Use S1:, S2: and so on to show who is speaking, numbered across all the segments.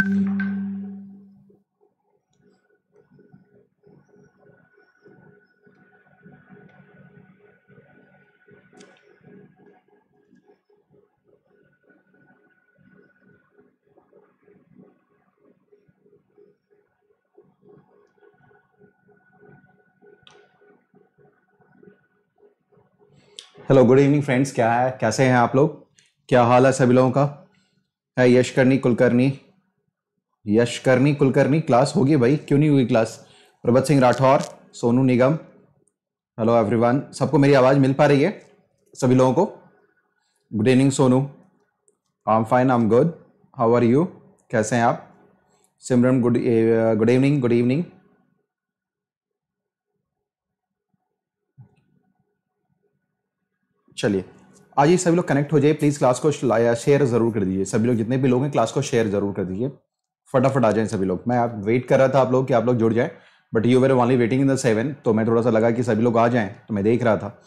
S1: Hello, good evening friends. क्या है, कैसे हैं आप लोग? क्या हाल है सभी लोगों का? है यशकर्णी कुलकर्णी क्लास होगी भाई, क्यों नहीं हुई class? Prabath Singh Rathore, Sonu Nigam, hello everyone. सबको मेरी आवाज़ मिल पा रही है सभी लोगों को? Good evening Sonu. I am fine, I am good. How are you? कैसे हैं आप? Simran, good evening, good evening. चलिए, आज ये सभी लोग कनेक्ट हो जाइए प्लीज़। क्लास को शेयर ज़रूर कर दीजिए सभी लोग, जितने भी लोग हैं क्लास को शेयर ज़रूर कर दीजिए। फटाफट आ जाएं सभी लोग। मैं आप वेट कर रहा था आप लोग कि आप लोग जुड़ जाएं, but you were only waiting in the 7, तो मैं थोड़ा सा लगा कि सभी लोग आ जाएं, तो मैं देख रहा था।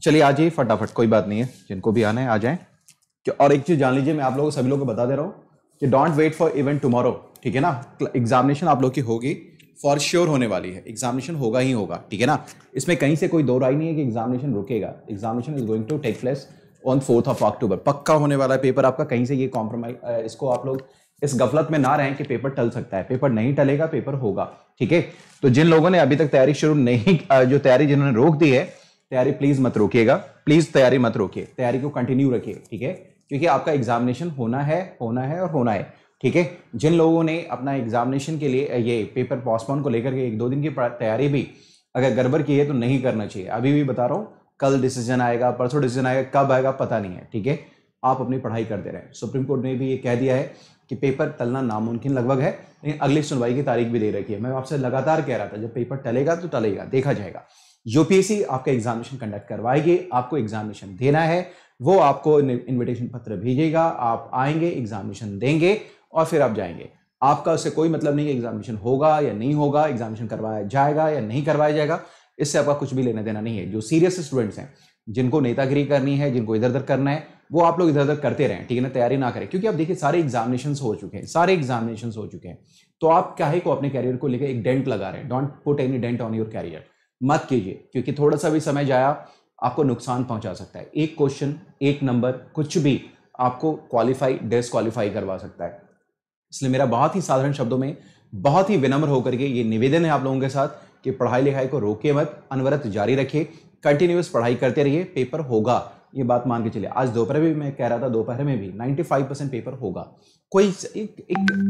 S1: चलिए आ जाइए फटाफट, कोई बात नहीं है, जिनको भी आना है आ जाएं। और एक चीज़ जान लीजिए, मैं आप लोगों सभी लोगों को बता दे रहा हूँ कि don't wait for even tomorrow, ठीक है ना? एग्जामिनेशन आप लोग की होगी, फॉर श्योर होने वाली है। एग्जामिनेशन होगा ही होगा, ठीक है ना? इसमें कहीं से कोई दो राय नहीं है कि एग्जामिनेशन रुकेगा। Examination is going to take place on 4 October. पक्का होने वाला है पेपर आपका। कहीं से ये कॉम्प्रोमाइज, इसको आप लोग इस गफलत में ना रहें कि पेपर टल सकता है। पेपर नहीं टलेगा, पेपर होगा, ठीक है? तो जिन लोगों ने अभी तक तैयारी शुरू नहीं, जो तैयारी जिन्होंने रोक दी है, तैयारी प्लीज मत रोकिएगा। प्लीज तैयारी मत रोकिए, तैयारी को कंटिन्यू रखिए, ठीक है? क्योंकि आपका एग्जामिनेशन होना है, होना है और होना है, ठीक है? जिन लोगों ने अपना एग्जामिनेशन के लिए ये पेपर पोस्टपोन को लेकर के 1-2 दिन की तैयारी भी अगर गड़बड़ की है तो नहीं करना चाहिए। अभी भी बता रहा हूं, कल डिसीजन आएगा, परसों डिसीजन आएगा, कब आएगा पता नहीं है, ठीक है? आप अपनी पढ़ाई करते रहें। सुप्रीम कोर्ट ने भी ये कह दिया है कि पेपर टलना नामुमकिन लगभग है, लेकिन अगली सुनवाई की तारीख भी दे रखी है। मैं आपसे लगातार कह रहा था, जब पेपर टलेगा तो टलेगा, देखा जाएगा। यूपीएससी आपका एग्जामिनेशन कंडक्ट करवाएगी, आपको एग्जामिनेशन देना है, वो आपको इनविटेशन पत्र भेजेगा, आप आएंगे, एग्जामिनेशन देंगे और फिर आप जाएंगे। आपका उससे कोई मतलब नहीं है एग्जामिनेशन होगा या नहीं होगा, एग्जामिनेशन करवाया जाएगा या नहीं करवाया जाएगा, इससे आपका कुछ भी लेना देना नहीं है। जो सीरियस स्टूडेंट्स हैं, जिनको नेतागिरी करनी है, जिनको इधर उधर करना है, वो आप लोग इधर उधर करते रहें, ठीक है ना? तैयारी ना करें, क्योंकि आप देखिए सारे एग्जामिनेशन हो चुके हैं, सारे एग्जामिनेशन हो चुके हैं। तो आप काहे को अपने कैरियर को लेकर एक डेंट लगा रहे हैं? Don't put any dent on your career, मत कीजिए, क्योंकि थोड़ा सा भी समय जाया आपको नुकसान पहुंचा सकता है। एक क्वेश्चन, एक नंबर, कुछ भी आपको क्वालिफाई डिसक्वालीफाई करवा सकता है। इसलिए मेरा बहुत ही साधारण शब्दों में, बहुत ही विनम्र होकर के ये निवेदन है आप लोगों के साथ कि पढ़ाई लिखाई को रोकिए मत, अनवरत जारी रखिए, कंटिन्यूअस पढ़ाई करते रहिए। पेपर होगा, ये बात मान के चलिए। आज दोपहर में भी मैं कह रहा था, दोपहर में भी 95% पेपर होगा। कोई एक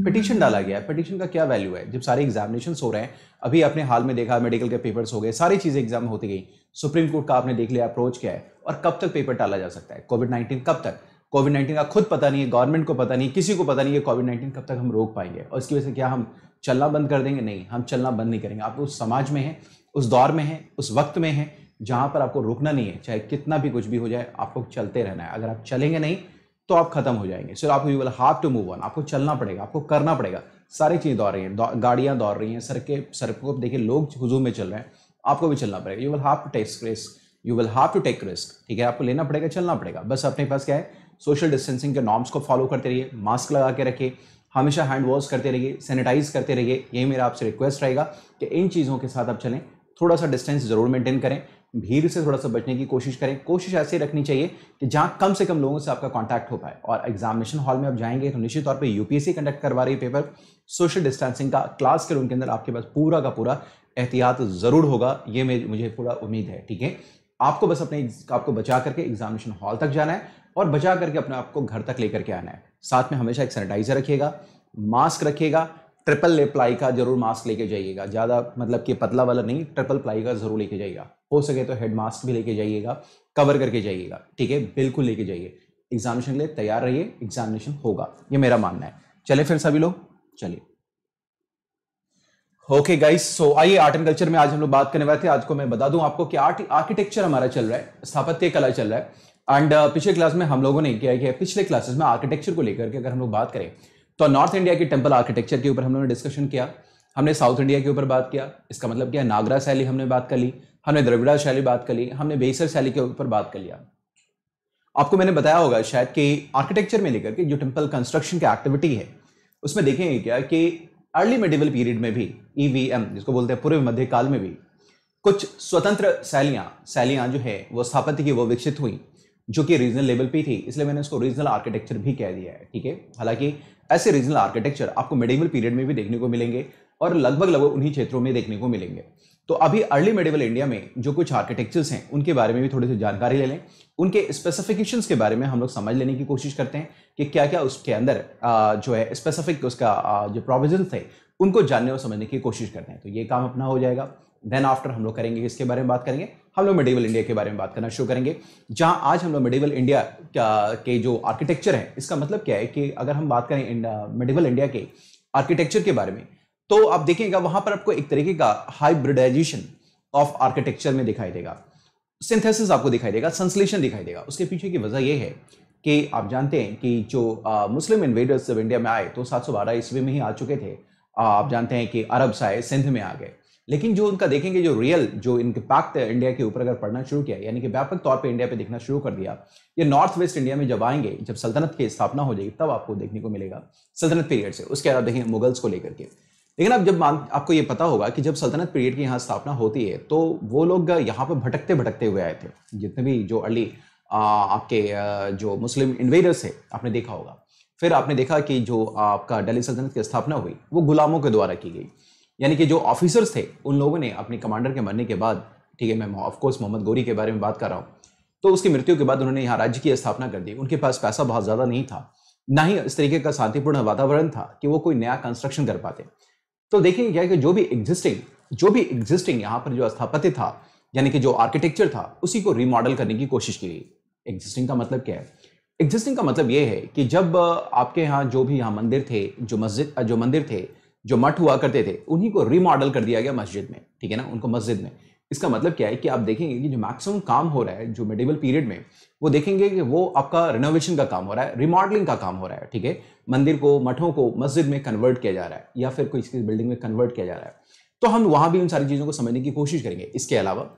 S1: पिटीशन डाला गया है, पिटीशन का क्या वैल्यू है जब सारे एग्जामिनेशन हो रहे हैं? अभी आपने हाल में देखा, मेडिकल के पेपर्स हो गए, सारी चीजें एग्जाम होती गई। सुप्रीम कोर्ट का आपने देख लिया अप्रोच क्या है, और कब तक पेपर टाला जा सकता है? कोविड-19 कब तक? कोविड-19 का खुद पता नहीं है, गवर्नमेंट को पता नहीं, किसी को पता नहीं है कोविड-19 कब तक हम रोक पाएंगे। और इसकी वजह से क्या हम चलना बंद कर देंगे? नहीं, हम चलना बंद नहीं करेंगे। आप उस समाज में हैं, उस दौर में हैं, उस वक्त में हैं जहां पर आपको रुकना नहीं है। चाहे कितना भी कुछ भी हो जाए, आपको चलते रहना है। अगर आप चलेंगे नहीं तो आप खत्म हो जाएंगे। सो आपको you will have to move on, आपको चलना पड़ेगा, आपको करना पड़ेगा। सारी चीजें दौड़ रही हैं, गाड़ियां दौड़ रही हैं, सड़कों पर देखिए लोग हुजूम में चल रहे हैं, आपको भी चलना पड़ेगा। You will have to take risk, you will have to take risk, ठीक है? आपको लेना पड़ेगा, चलना पड़ेगा। बस अपने पास क्या है, सोशल डिस्टेंसिंग के नॉर्म्स को फॉलो करते रहिए, मास्क लगा के रखिए, हमेशा हैंड वॉश करते रहिए, सैनिटाइज करते रहिए। यही मेरा आपसे रिक्वेस्ट रहेगा कि इन चीज़ों के साथ आप चलें। थोड़ा सा डिस्टेंस जरूर मेंटेन करें, भीड़ से थोड़ा सा बचने की कोशिश करें। कोशिश ऐसे रखनी चाहिए कि जहां कम से कम लोगों से आपका कांटेक्ट हो पाए। और एग्जामिनेशन हॉल में आप जाएंगे तो निश्चित तौर पे यूपीएससी कंडक्ट करवा रही है पेपर, सोशल डिस्टेंसिंग का क्लास के रूम के अंदर आपके पास पूरा का पूरा एहतियात जरूर होगा, ये मुझे पूरा उम्मीद है, ठीक है? आपको बस आपको बचा करके एग्जामिनेशन हॉल तक जाना है और बचा करके अपने आपको घर तक लेकर के आना है। साथ में हमेशा एक सैनिटाइजर रखिएगा, मास्क रखिएगा, ट्रिपल प्लाई का जरूर मास्क लेके जाइएगा। ज्यादा मतलब कि पतला वाला नहीं, ट्रिपल प्लाई का जरूर लेके जाइएगा। हो सके तो हेड मास्क भी लेके जाइएगा, कवर करके जाइएगा, ठीक है? बिल्कुल लेके जाइए। एग्जामिनेशन के लिए तैयार रहिए, एग्जामिनेशन होगा, ये मेरा मानना है। चले फिर सभी लोग, चलिए। ओके गाइस, सो आइए आर्ट एंड कल्चर में आज हम लोग बात करने वाले थे। आज को मैं बता दूं आपको कि आर्किटेक्चर हमारा चल रहा है, स्थापत्य कला चल रहा है। एंड पिछले क्लास में हम लोगों ने क्या किया, पिछले क्लासेस में आर्किटेक्चर को लेकर के अगर हम लोग बात करें तो नॉर्थ इंडिया की टेंपल आर्किटेक्चर के ऊपर हम लोगों ने डिस्कशन किया, हमने साउथ इंडिया के ऊपर बात किया। इसका मतलब क्या, नागरा शैली हमने बात कर ली, हमने द्रविड़ा शैली बात कर ली, हमने बेसर शैली के ऊपर बात कर लिया। आपको मैंने बताया होगा शायद कि आर्किटेक्चर में लेकर के जो टेंपल कंस्ट्रक्शन की एक्टिविटी है उसमें देखेंगे क्या कि अर्ली मेडिवल पीरियड में भी ईवीएम जिसको बोलते हैं पूर्व मध्यकाल में भी कुछ स्वतंत्र शैलियां जो है वो स्थापत्य की वो विकसित हुई जो कि रीजनल लेवल पे थी, इसलिए मैंने उसको रीजनल आर्किटेक्चर भी कह दिया है। ठीक है, हालांकि ऐसे रीजनल आर्किटेक्चर आपको मेडिवल पीरियड में भी देखने को मिलेंगे और लगभग उन्हीं क्षेत्रों में देखने को मिलेंगे। तो अभी अर्ली मेडिवल इंडिया में जो कुछ आर्किटेक्चर्स हैं उनके बारे में भी थोड़ी सी जानकारी ले लें, उनके स्पेसिफिकेशंस के बारे में हम लोग समझ लेने की कोशिश करते हैं कि क्या क्या उसके अंदर जो है स्पेसिफिक उसका जो प्रोविजन थे उनको जानने और समझने की कोशिश करते हैं। तो ये काम अपना हो जाएगा। देन आफ्टर हम लोग करेंगे किसके बारे में बात करेंगे, हम लोग मेडिवल इंडिया के बारे में बात करना शुरू करेंगे, जहां आज हम लोग मेडिवल इंडिया के जो आर्किटेक्चर है, इसका मतलब क्या है कि अगर हम बात करें मेडिवल इंडिया के आर्किटेक्चर के बारे में तो आप देखेंगे वहां पर आपको एक तरीके का हाइब्रिडाइजेशन ऑफ आर्किटेक्चर में दिखाई देगा, सिंथेसिस आपको दिखाई देगा, संश्लेषण दिखाई देगा। उसके पीछे की वजह यह है कि आप जानते हैं कि जो मुस्लिम इन्वेडर्स जब इंडिया में आए तो 712 ईस्वी में ही आ चुके थे। आप जानते हैं कि अरब आए, सिंध में आ गए, लेकिन जो उनका देखेंगे जो रियल जो इम्पैक्ट है इंडिया के ऊपर अगर पढ़ना शुरू किया, यानी कि व्यापक तौर पे इंडिया पे देखना शुरू कर दिया, ये नॉर्थ वेस्ट इंडिया में जब आएंगे, जब सल्तनत की स्थापना हो जाएगी तब आपको देखने को मिलेगा सल्तनत पीरियड से। उसके बाद देखेंगे मुगल्स को लेकर के। लेकिन अब जब आपको ये पता होगा कि जब सल्तनत पीरियड की यहाँ स्थापना होती है तो वो लोग यहाँ पर भटकते भटकते हुए आए थे, जितने भी जो अर्ली आपके जो मुस्लिम इन्वेडर्स थे आपने देखा होगा। फिर आपने देखा कि जो आपका दिल्ली सल्तनत की स्थापना हुई वो गुलामों के द्वारा की गई, यानी कि जो ऑफिसर्स थे उन लोगों ने अपने कमांडर के मरने के बाद, ठीक है, मैं ऑफकोर्स मोहम्मद गोरी के बारे में बात कर रहा हूँ, तो उसकी मृत्यु के बाद उन्होंने यहाँ राज्य की स्थापना कर दी। उनके पास पैसा बहुत ज़्यादा नहीं था, ना ही इस तरीके का शांतिपूर्ण वातावरण था कि वो कोई नया कंस्ट्रक्शन कर पाते। तो देखेंगे क्या कि जो भी एग्जिस्टिंग यहाँ पर जो स्थापत्य था, यानी कि जो आर्किटेक्चर था, उसी को रिमॉडल करने की कोशिश की गई। एग्जिस्टिंग का मतलब क्या है? एग्जिस्टिंग का मतलब ये है कि जब आपके यहाँ जो भी यहाँ मंदिर थे, जो मंदिर थे, जो मठ हुआ करते थे, उन्हीं को रिमॉडल कर दिया गया मस्जिद में, ठीक है ना, उनको मस्जिद में। इसका मतलब क्या है कि आप देखेंगे कि जो मैक्सिमम काम हो रहा है जो मेडिवल पीरियड में, वो देखेंगे कि वो आपका रिनोवेशन का काम हो रहा है, रिमॉडलिंग का काम हो रहा है, ठीक है। मंदिर को, मठों को मस्जिद में कन्वर्ट किया जा रहा है या फिर कोई इसकी बिल्डिंग में कन्वर्ट किया जा रहा है। तो हम वहां भी उन सारी चीजों को समझने की कोशिश करेंगे। इसके अलावा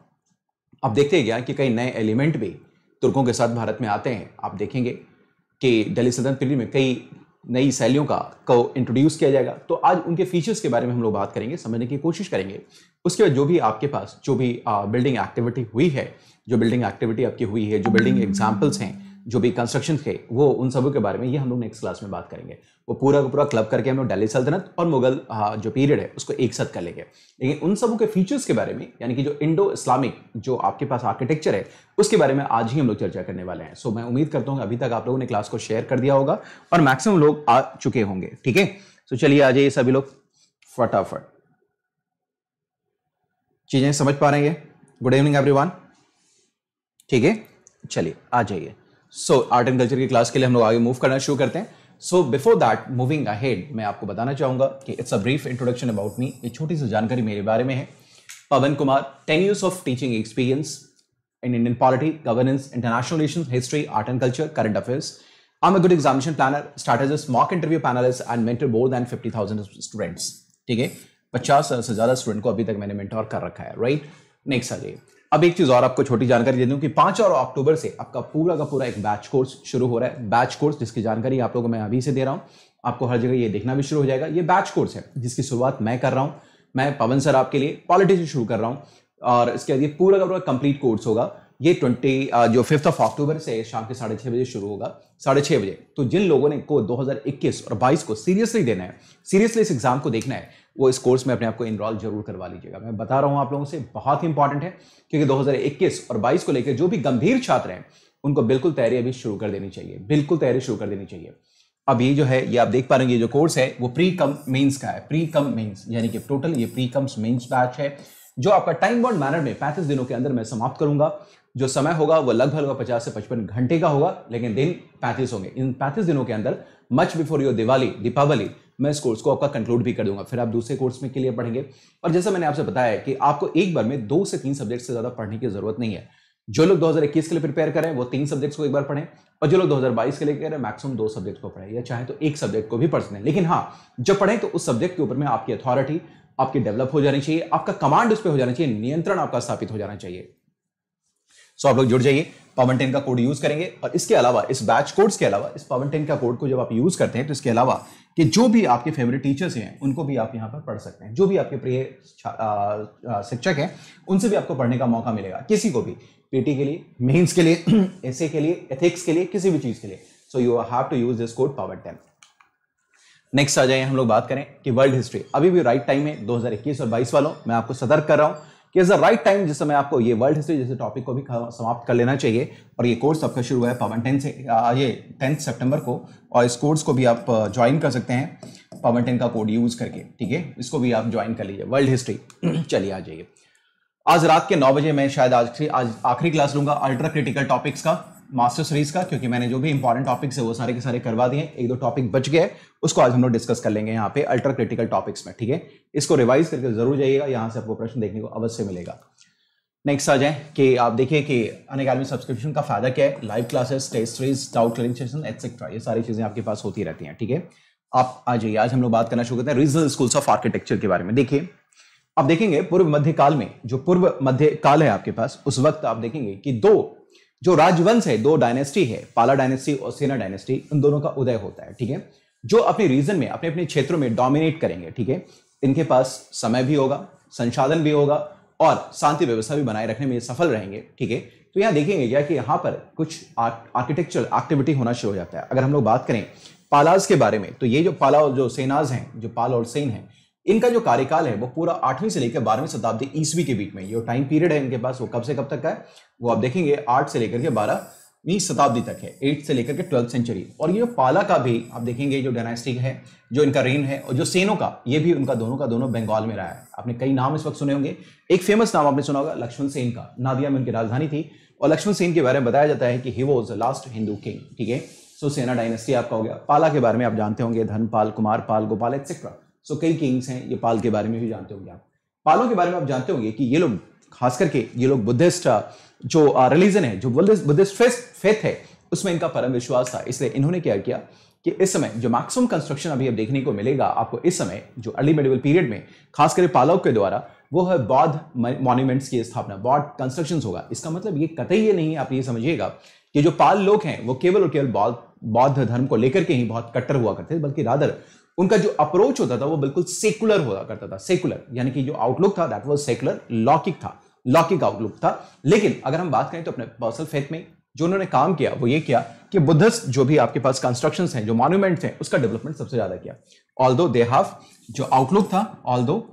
S1: आप देखते हैं क्या कि कई नए एलिमेंट भी तुर्कों के साथ भारत में आते हैं। आप देखेंगे कि दिल्ली सल्तनत पीरियड में कई नई शैलियों को इंट्रोड्यूस किया जाएगा। तो आज उनके फीचर्स के बारे में हम लोग बात करेंगे, समझने की कोशिश करेंगे। उसके बाद जो भी आपके पास जो भी बिल्डिंग एक्टिविटी हुई है, जो बिल्डिंग एक्टिविटी आपकी हुई है, जो बिल्डिंग एग्जाम्पल्स हैं, जो भी कंस्ट्रक्शन थे, वो उन सबों के बारे में ये हम लोग नेक्स्ट क्लास में बात करेंगे। वो पूरा का पूरा क्लब करके हम लोग दिल्ली सल्तनत और मुगल जो पीरियड है उसको एक साथ कर लेंगे। लेकिन उन सबों के फीचर्स के बारे में, यानी कि जो इंडो इस्लामिक जो आपके पास आर्किटेक्चर है, उसके बारे में आज ही हम लोग चर्चा करने वाले हैं। सो मैं उम्मीद करता हूँ अभी तक आप लोगों ने क्लास को शेयर कर दिया होगा और मैक्सिमम लोग आ चुके होंगे, ठीक है। सो चलिए आ जाइए सभी लोग फटाफट, चीजें समझ पा रहे हैं? गुड इवनिंग एवरीवन, ठीक है, चलिए आ जाइए। सो आर्ट एंड कल्चर की क्लास के लिए हम लोग आगे मूव करना शुरू करते हैं। So before that moving ahead, मैं आपको बताना चाहूंगा कि it's a brief introduction about me. एक छोटी सी जानकारी मेरे बारे में है। Pawan Kumar, 10 years of teaching experience in Indian polity, governance, international relations, history, art and culture, current affairs. I'm a good examination planner, start as a mock interview panelist and mentor more than 50,000 students. ठीक है, 50 से ज़्यादा student को अभी तक मैंने mentor कर रखा है, राइट। नेक्स्ट आ जाइए। अब एक चीज़ और आपको छोटी जानकारी दे दूं कि 5 और अक्टूबर से आपका पूरा का पूरा एक बैच कोर्स शुरू हो रहा है। बैच कोर्स जिसकी जानकारी आप लोगों को मैं अभी से दे रहा हूँ, आपको हर जगह ये देखना भी शुरू हो जाएगा। ये बैच कोर्स है जिसकी शुरुआत मैं कर रहा हूँ, मैं पवन सर आपके लिए पॉलिटी से शुरू कर रहा हूँ और इसके बाद ये पूरा का पूरा कंप्लीट कोर्स होगा। ये 5 अक्टूबर से शाम के 6:30 बजे शुरू होगा, 6:30 बजे। तो जिन लोगों ने को 2021 और 22 को सीरियसली देना है, सीरियसली इस एग्जाम को देखना है, वो इस कोर्स में अपने आप को इनरोल जरूर करवा लीजिएगा। मैं बता रहा हूं आप लोगों से, बहुत ही इंपॉर्टेंट है, क्योंकि 2021 और 22 को लेकर जो भी गंभीर छात्र हैं उनको बिल्कुल तैयारी अभी शुरू कर देनी चाहिए, बिल्कुल तैयारी शुरू कर देनी चाहिए। अब ये जो है, ये आप देख पा रहे हैं, ये जो कोर्स है वो प्री कम मेंस का है, प्री कम मेंस, यानी कि टोटल ये प्री कम्स मेंस बैच है, जो आपका टाइम बाउंड मैनर में 35 दिनों के अंदर मैं समाप्त करूंगा। जो समय होगा वो लगभग 50 से 55 घंटे का होगा, लेकिन दिन 35 होंगे। इन 35 दिनों के अंदर मच बिफोर योर दीपावली मैं इस कोर्स को आपका कंक्लूड भी कर दूंगा। फिर आप दूसरे कोर्स में के लिए पढ़ेंगे। और जैसा मैंने आपसे बताया कि आपको एक बार में 2 से 3 सब्जेक्ट से ज्यादा पढ़ने की जरूरत नहीं है। जो लोग 2021 के लिए प्रिपेयर करें वो 3 सब्जेक्ट्स को एक बार पढ़ें, और जो लोग 2022 के लिए कह रहे हैं मैक्सिमम 2 सब्जेक्ट को पढ़ें, या चाहे तो एक सब्जेक्ट को भी पढ़ सकते हैं। लेकिन हाँ, जब पढ़ें तो उस सब्जेक्ट के ऊपर में आपकी अथॉरिटी आपकी डेवलप हो जानी चाहिए, आपका कमांड उस पर हो जाना चाहिए, नियंत्रण आपका स्थापित हो जाना चाहिए। सो आप लोग जुड़ जाइए। पावन 10 का कोड यूज करेंगे। और इसके अलावा इस बैच कोड्स के अलावा इस पावन 10 का कोड को जब आप यूज करते हैं तो इसके अलावा कि जो भी आपके फेवरेट टीचर्स हैं उनको भी आप यहाँ पर पढ़ सकते हैं, जो भी आपके प्रिय शिक्षक हैं उनसे भी आपको पढ़ने का मौका मिलेगा, किसी को भी, पीटी के लिए, मेंस के लिए, एसए के लिए, एथिक्स के लिए, किसी भी चीज के लिए। So you have to use this code Pawan 10। Next आ जाए, हम लोग बात करें कि वर्ल्ड हिस्ट्री। अभी भी राइट टाइम है 2021 और 22 वालों, मैं आपको सतर्क कर रहा हूं कि इज द राइट टाइम जिस समय आपको ये वर्ल्ड हिस्ट्री जैसे टॉपिक को भी समाप्त कर लेना चाहिए। और ये कोर्स आपका शुरू हुआ है पावन 10 से, ये 10 सितंबर को, और इस कोर्स को भी आप ज्वाइन कर सकते हैं पावन 10 का कोड यूज करके, ठीक है, इसको भी आप ज्वाइन कर लीजिए, वर्ल्ड हिस्ट्री। चलिए आ जाइए, आज रात के 9 बजे मैं शायद आज आखिरी क्लास लूंगा अल्ट्रा क्रिटिकल टॉपिक्स का, मास्टर सीरीज का, क्योंकि मैंने जो भी इंपॉर्टेंट टॉपिक्स है वो सारे के सारे करवा दिए, एक दो टॉपिक बच गए, उसको आज हम लोग डिस्कस कर लेंगे यहाँ पे अल्ट्रा क्रिटिकल टॉपिक्स में, ठीक है। इसको रिवाइज करके जरूर जाइएगा, यहाँ से आपको प्रश्न देखने को अवश्य मिलेगा। नेक्स्ट आ जाए कि आप देखिए कि अनअकैडमी सब्सक्रिप्शन का फायदा क्या है, live classes, test series, doubt clearing session etcetera, ये सारी चीजें आपके पास होती रहती हैं, ठीक है। आप आ जाइए, आज हम लोग बात करना शुरू करते हैं रीजनल स्कूल्स ऑफ आर्किटेक्चर के बारे में। देखिए आप देखेंगे पूर्व मध्य काल में, जो पूर्व मध्य काल है आपके पास, उस वक्त आप देखेंगे कि दो जो राजवंश है, दो डायनेस्टी है, पाला डायनेस्टी और सेना डायनेस्टी, उन दोनों का उदय होता है, ठीक है, जो अपने रीजन में, अपने अपने क्षेत्रों में डोमिनेट करेंगे, ठीक है। इनके पास समय भी होगा, संसाधन भी होगा और शांति व्यवस्था भी बनाए रखने में ये सफल रहेंगे, ठीक है। तो यहाँ देखेंगे क्या कि यहाँ पर कुछ आर्किटेक्चरल एक्टिविटी होना शुरू हो जाता है। अगर हम लोग बात करें पालास के बारे में, तो ये जो पाला और जो सेनाज हैं, जो पाल और सेन हैं, इनका जो कार्यकाल है वो पूरा 8वीं से लेकर 12वीं शताब्दी ईस्वी के बीच में, जो टाइम पीरियड है इनके पास वो कब से कब तक का है, वो आप देखेंगे 8 से लेकर के 12वीं शताब्दी तक है, 8 से लेकर के 12th सेंचुरी। और ये जो पाला का भी आप देखेंगे जो डायनेस्टी है, जो इनका रेन है, और जो सेनों का, ये भी उनका दोनों का दोनों बंगाल में रहा है। आपने कई नाम इस वक्त सुने होंगे, एक फेमस नाम आपने सुना होगा लक्ष्मण सेन का, नादिया में उनकी राजधानी थी, और लक्ष्मण सेन के बारे में बताया जाता है कि he was the last Hindu king, ठीक है। सो सेना डायनेस्टी आपका हो गया। पाला के बारे में आप जानते होंगे, धनपाल, कुमारपाल, गोपाल एटसेट्रा, सो कई किंग्स हैं, ये पाल के बारे में भी जानते होंगे आप। पालों के बारे में आप जानते होंगे कि ये लोग, खास करके ये लोग बुद्धिस्ट जो रिलीजन है, जो बुद्धिस्ट फेथ है, उसमें इनका परम विश्वास था। इसलिए इन्होंने क्या किया कि इस समय जो मैक्सिमम कंस्ट्रक्शन अभी अब देखने को मिलेगा आपको इस समय, जो अर्ली मेडिवल पीरियड में, खासकर पालों के द्वारा, वो है बौद्ध मॉन्यूमेंट्स की स्थापना, बौद्ध कंस्ट्रक्शन होगा। इसका मतलब ये कतई ये नहीं है, आप ये समझिएगा कि जो पाल लोग हैं वो केवल और केवल बौद्ध धर्म को लेकर के ही बहुत कट्टर हुआ करते थे, बल्कि रादर उनका जो अप्रोच होता था वो बिल्कुल सेकुलर हुआ करता था। सेकुलर यानी कि जो आउटलुक था दैट वाज सेकुलर, लौकिक था, लौकिक आउटलुक था। लेकिन अगर हम बात करें तो अपने पर्सनल फेथ में जो उन्होंने काम किया वो ये किया कि बुद्धिस्ट जो भी आपके पास कंस्ट्रक्शंस हैं, जो मॉन्यूमेंट्स हैं, उसका डेवलपमेंट सबसे ज्यादा किया। ऑल्दो दे हैव जो आउटलुक था, ऑल्दो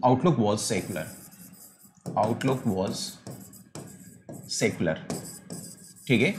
S1: outlook was secular, ठीक है,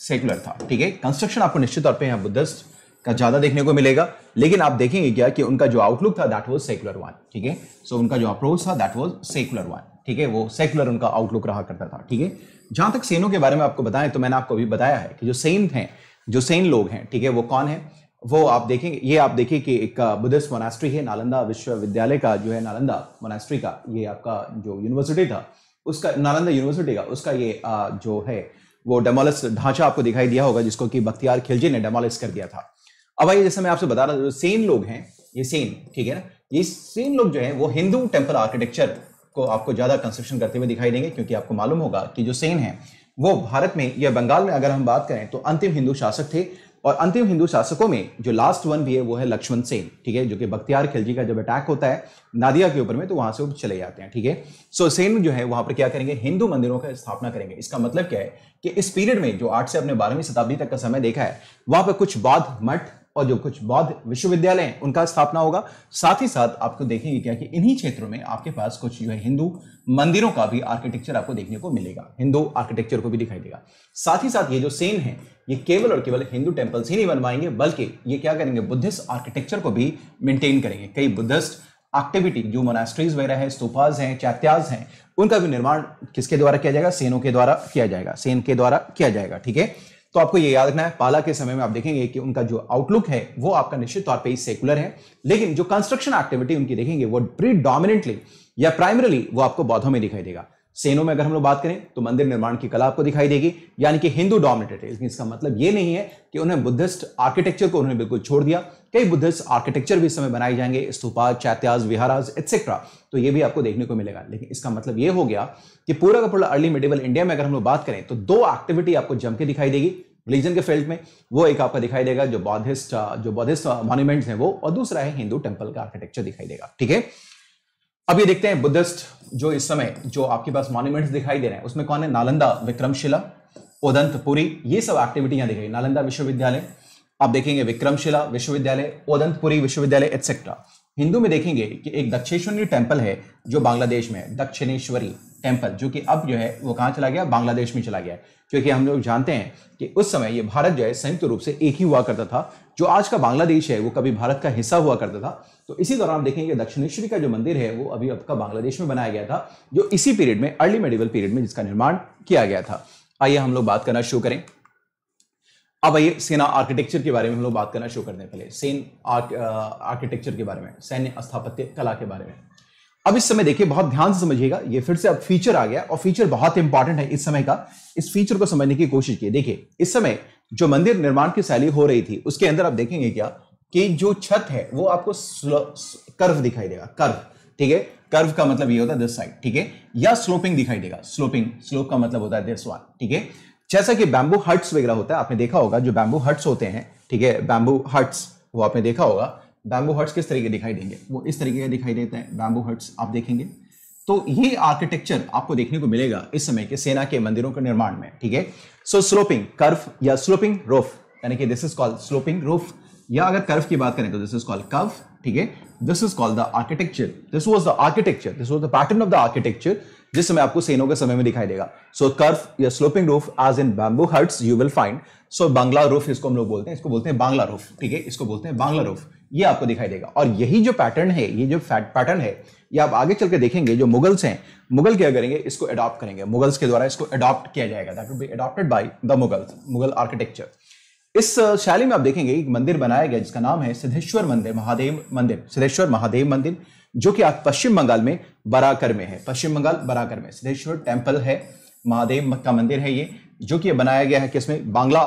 S1: सेकुलर था, ठीक है। कंस्ट्रक्शन आपको निश्चित तौर पे यहाँ बुद्धिस्ट का ज्यादा देखने को मिलेगा, लेकिन आप देखेंगे क्या कि उनका जो आउटलुक था दैट वाज सेकुलर वन, ठीक है। सो उनका जो अप्रोच था दैट वाज सेकुलर वन, ठीक है, वो सेकुलर उनका आउटलुक रहा करता था, ठीक है। जहां तक सेनों के बारे में आपको बताएं तो मैंने आपको अभी बताया है कि जो सेन हैं, जो सेन लोग हैं, ठीक है, वो कौन है, वो आप देखेंगे, ये आप देखिए कि एक बुद्धिस्ट मोनास्ट्री है, नालंदा विश्वविद्यालय का जो है, नालंदा मोनास्ट्री का ये आपका जो यूनिवर्सिटी था, उसका नालंदा यूनिवर्सिटी का उसका ये जो है वो डेमोलिश ढांचा आपको दिखाई दिया होगा, जिसको कि बख्तियार खिलजी ने डेमोलिश कर दिया था। अब आइए, जैसे मैं आपसे बता रहा था, जो सेन लोग हैं, ये सेन, ठीक है ना, ये सेन लोग जो है वो हिंदू टेम्पल आर्किटेक्चर को आपको ज्यादा कंस्ट्रक्शन करते हुए दिखाई देंगे, क्योंकि आपको मालूम होगा कि जो सेन है वो भारत में या बंगाल में अगर हम बात करें तो अंतिम हिंदू शासक थे, और अंतिम हिंदू शासकों में जो लास्ट वन भी है वो है लक्ष्मण सेन, ठीक है, जो कि बख्तियार खिलजी का जब अटैक होता है नादिया के ऊपर में तो वहां से वो चले जाते हैं, ठीक है। सो सेन जो है वहां पर क्या करेंगे, हिंदू मंदिरों का स्थापना करेंगे। इसका मतलब क्या है कि इस पीरियड में जो 8 से अपने 12वीं शताब्दी तक का समय देखा है, वहां पर कुछ बौद्ध मठ और जो कुछ बौद्ध विश्वविद्यालय हैं उनका स्थापना होगा। साथ ही साथ आपको देखेंगे क्या कि इन्हीं क्षेत्रों में आपके पास कुछ जो है हिंदू मंदिरों का भी आर्किटेक्चर आपको देखने को मिलेगा, हिंदू आर्किटेक्चर को भी दिखाई देगा। साथ ही साथ ये जो सेन है ये केवल और केवल हिंदू टेम्पल्स ही नहीं बनवाएंगे, बल्कि ये क्या करेंगे, बुद्धिस्ट आर्किटेक्चर को भी मेंटेन करेंगे। कई बुद्धिस्ट एक्टिविटी जो मोनास्ट्रीज वगैरह है, स्तूपास हैं, चैत्यास हैं, उनका भी निर्माण किसके द्वारा किया जाएगा, सेनों के द्वारा किया जाएगा, सेन के द्वारा किया जाएगा, ठीक है। तो आपको ये याद रखना है, पाला के समय में आप देखेंगे कि उनका जो आउटलुक है वो आपका निश्चित तौर पे सेकुलर है, लेकिन जो कंस्ट्रक्शन एक्टिविटी उनकी देखेंगे वो प्रीडोमिनेंटली या प्राइमरीली वो आपको बौद्धों में दिखाई देगा। सेनों में अगर हम लोग बात करें तो मंदिर निर्माण की कला आपको दिखाई देगी, यानी कि हिंदू डोमिनेटेड है। इसका मतलब ये नहीं है कि उन्हें बुद्धिस्ट आर्किटेक्चर को उन्होंने बिल्कुल छोड़ दिया। कई बुद्धिस्ट आर्किटेक्चर भी इस समय बनाए जाएंगे, स्तूपा, चैत्याज, विहाराज एटसेट्रा, तो ये भी आपको देखने को मिलेगा। लेकिन इसका मतलब ये हो गया कि पूरा का पूरा अर्ली मिडिवल इंडिया में अगर हम लोग बात करें तो दो एक्टिविटी आपको जम के दिखाई देगी रिलीजन के फील्ड में। वो एक आपका दिखाई देगा जो बौद्धिस्ट मॉन्यूमेंट्स हैं वो, और दूसरा है हिंदू टेंपल का आर्किटेक्चर दिखाई देगा। ठीक है, अब ये देखते हैं बुद्धिस्ट जो इस समय जो आपके पास मॉन्यूमेंट्स दिखाई दे रहे हैं उसमें कौन है। नालंदा विक्रमशिला, ओदंतपुरी, ये सब एक्टिविटी यहां दिखाई। नालंदा विश्वविद्यालय आप देखेंगे, विक्रमशिला विश्वविद्यालय, ओदंतपुरी विश्वविद्यालय एटसेट्रा। हिंदू में देखेंगे कि एक दक्षिणेश्वरी टेंपल है जो बांग्लादेश में है, दक्षिणेश्वरी टेंपल, जो कि अब जो है वो कहां चला गया, बांग्लादेश में चला गया है। क्योंकि हम लोग जानते हैं कि उस समय ये भारत जो है संयुक्त रूप से एक ही हुआ करता था। जो आज का बांग्लादेश है वो कभी भारत का हिस्सा हुआ करता था। तो इसी दौरान देखेंगे दक्षिणेश्वरी का जो मंदिर है वो अभी आपका बांग्लादेश में बनाया गया था, जो इसी पीरियड में अर्ली मेडिवल पीरियड में जिसका निर्माण किया गया था। आइए हम लोग बात करना शुरू करें। अब आइए सेना आर्किटेक्चर के बारे में हम लोग बात करना शुरू करते हैं। पहले सेन आर्किटेक्चर के बारे में, सैन्य स्थापत्य कला के बारे में। अब इस समय देखिए, बहुत ध्यान से समझिएगा, ये फिर से अब फीचर आ गया और फीचर बहुत इंपॉर्टेंट है इस समय का। इस फीचर को समझने की कोशिश कीजिए। देखिए इस समय जो मंदिर निर्माण की शैली हो रही थी उसके अंदर आप देखेंगे क्या कि जो छत है वो आपको कर्व दिखाई देगा, कर्व। ठीक है, कर्व का मतलब ये होता है दिस साइड, ठीक है, या स्लोपिंग दिखाई देगा, स्लोप का मतलब होता है दिस वन। ठीक है, जैसा कि बैम्बू हट्स वगैरह होता है, आपने देखा होगा जो बैम्बू हट्स होते हैं, ठीक है, बैम्बू हट्स, वो आपने देखा होगा। बैम्बू हट्स किस तरीके दिखाई देंगे, वो इस तरीके के दिखाई देते हैं बैम्बू हट्स, आप देखेंगे। तो ये आर्किटेक्चर आपको देखने को मिलेगा इस समय के सेना के मंदिरों के निर्माण में। ठीक है, सो स्लोपिंग कर्व या स्लोपिंग रूफ, यानी कि this is called sloping roof, या अगर कर्व की बात करें तो दिस इज कॉल्ड कर्व। ठीक है, this is called the architecture, this was the architecture, this was the pattern of the architecture जिस समय आपको सेनों के समय में दिखाई देगा। सो कर्व या sloping roof as in bamboo huts you will find. So Bangla roof इसको हम लोग बोलते हैं, इसको बोलते हैं बांग्ला रूफ। ठीक है, इसको बोलते हैं बांग्ला रूफ, ये आपको दिखाई देगा। और यही जो पैटर्न है, ये जो पैटर्न है, ये आप आगे चल के देखेंगे जो मुगल्स हैं, मुगल क्या करेंगे, इसको अडॉप्ट करेंगे, मुगल्स के द्वारा इसको अडॉप्ट किया जाएगा, that will be adopted by the Mughals, Mughal architecture. इस शैली में आप देखेंगे एक मंदिर बनाया गया जिसका नाम है सिद्धेश्वर मंदिर, महादेव मंदिर, सिद्धेश्वर महादेव मंदिर, जो कि आप पश्चिम बंगाल में बराकर में है, पश्चिम बंगाल बराकर में सिद्धेश्वर टेम्पल है, महादेव का मंदिर है ये, जो कि बनाया गया है किसमें, बांग्ला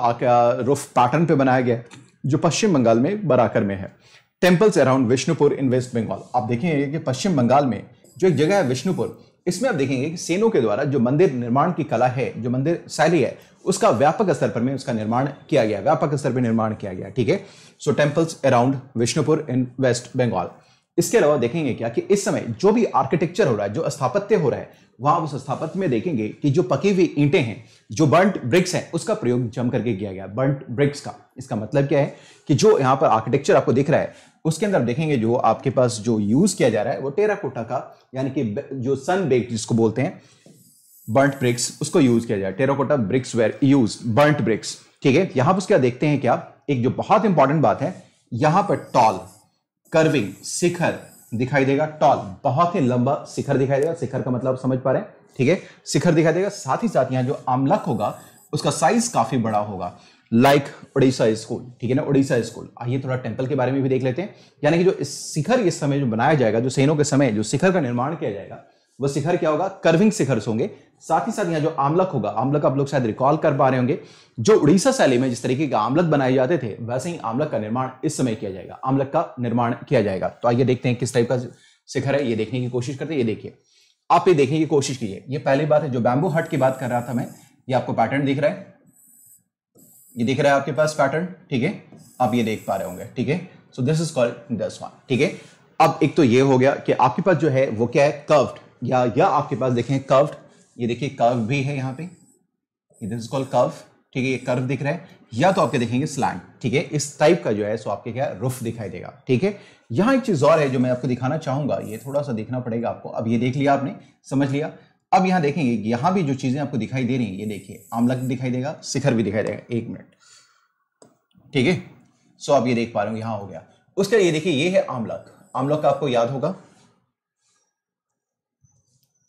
S1: रूफ पैटर्न पे बनाया गया है, जो पश्चिम बंगाल में बराकर में है। टेम्पल्स अराउंड विष्णुपुर इन वेस्ट बंगाल, आप देखेंगे कि पश्चिम बंगाल में जो एक जगह है विष्णुपुर, इसमें आप देखेंगे कि सेनों के द्वारा जो मंदिर निर्माण की कला है, जो मंदिर शैली है, उसका व्यापक स्तर पर में उसका निर्माण किया गया, व्यापक स्तर पर निर्माण किया गया। ठीक है, सो टेम्पल्स अराउंड विष्णुपुर इन वेस्ट बंगाल। इसके अलावा देखेंगे क्या कि इस समय जो भी आर्किटेक्चर हो रहा है, जो स्थापत्य हो रहा है, वहां उस स्थापत्य में देखेंगे कि जो पकी हुई ईंटें हैं, जो बर्न्ट ब्रिक्स हैं, उसका प्रयोग जम करके किया गया, बर्न्ट ब्रिक्स का। इसका मतलब क्या है कि जो यहाँ पर आर्किटेक्चर आपको दिख रहा है उसके अंदर देखेंगे जो आपके पास जो यूज किया जा रहा है वो टेराकोटा का, यानी कि जो सन बेक्ड जिसको बोलते हैं बर्न्ट ब्रिक्स, उसको यूज किया जाए। Terracotta bricks were use, burnt bricks. ठीक है, यहां पर क्या देखते हैं क्या, एक जो बहुत इंपॉर्टेंट बात है, यहां पर टॉल कर्विंग शिखर दिखाई देगा, टॉल बहुत ही लंबा शिखर दिखाई देगा, शिखर का मतलब समझ पा रहे हैं। ठीक है, शिखर दिखाई देगा, साथ ही साथ यहां जो आमलक होगा उसका साइज काफी बड़ा होगा, लाइक उड़ीसा स्कूल। ठीक है ना, उड़ीसा स्कूल। आइए थोड़ा टेंपल के बारे में भी देख लेते हैं, यानी कि जो इस शिखर इस समय जो बनाया जाएगा, जो सेनों के समय जो शिखर का निर्माण किया जाएगा, वो शिखर क्या होगा, कर्विंग शिखर होंगे। साथ ही साथ यहाँ जो आमलक होगा, आमलक आप लोग शायद रिकॉल कर पा रहे होंगे, जो उड़ीसा शैली में जिस तरीके के आमलक बनाए जाते थे वैसे ही आमलक का निर्माण इस समय किया जाएगा, आमलक का निर्माण किया जाएगा। तो आइए देखते हैं किस टाइप का शिखर है, ये देखने की कोशिश करते हैं। ये देखिए, आप ये देखने की कोशिश कीजिए। ये पहली बात है, जो बैम्बू हट की बात कर रहा था मैं, ये आपको पैटर्न दिख रहा है, ये दिख रहा है आपके पास पैटर्न। ठीक है, आप ये देख पा रहे होंगे। ठीक है, so this is called this one. ठीक है, अब एक तो ये हो गया कि आपके पास जो है वो क्या है, कर्व्ड, या आपके पास देखें कर्व्ड, ये देखिए कर्व भी है यहाँ पे, दिस इज कॉल्ड कर्व। ठीक है, ये कर्व दिख रहा है, या तो आपके देखेंगे स्लैंट। ठीक है, इस टाइप का जो है सो आपके क्या रूफ दिखाई देगा। ठीक है, यहाँ एक चीज और है जो मैं आपको दिखाना चाहूंगा, ये थोड़ा सा देखना पड़ेगा आपको। अब ये देख लिया आपने, समझ लिया। अब यहाँ देखेंगे यहाँ भी जो चीजें आपको दिखाई दे रही हैं, ये देखिए आमलक दिखाई देगा, शिखर भी दिखाई देगा। एक मिनट, ठीक है, सो आप ये देख पा रहे हो, यहाँ हो गया। उसका ये देखिए, ये है आमलक, आमलक आपको याद होगा,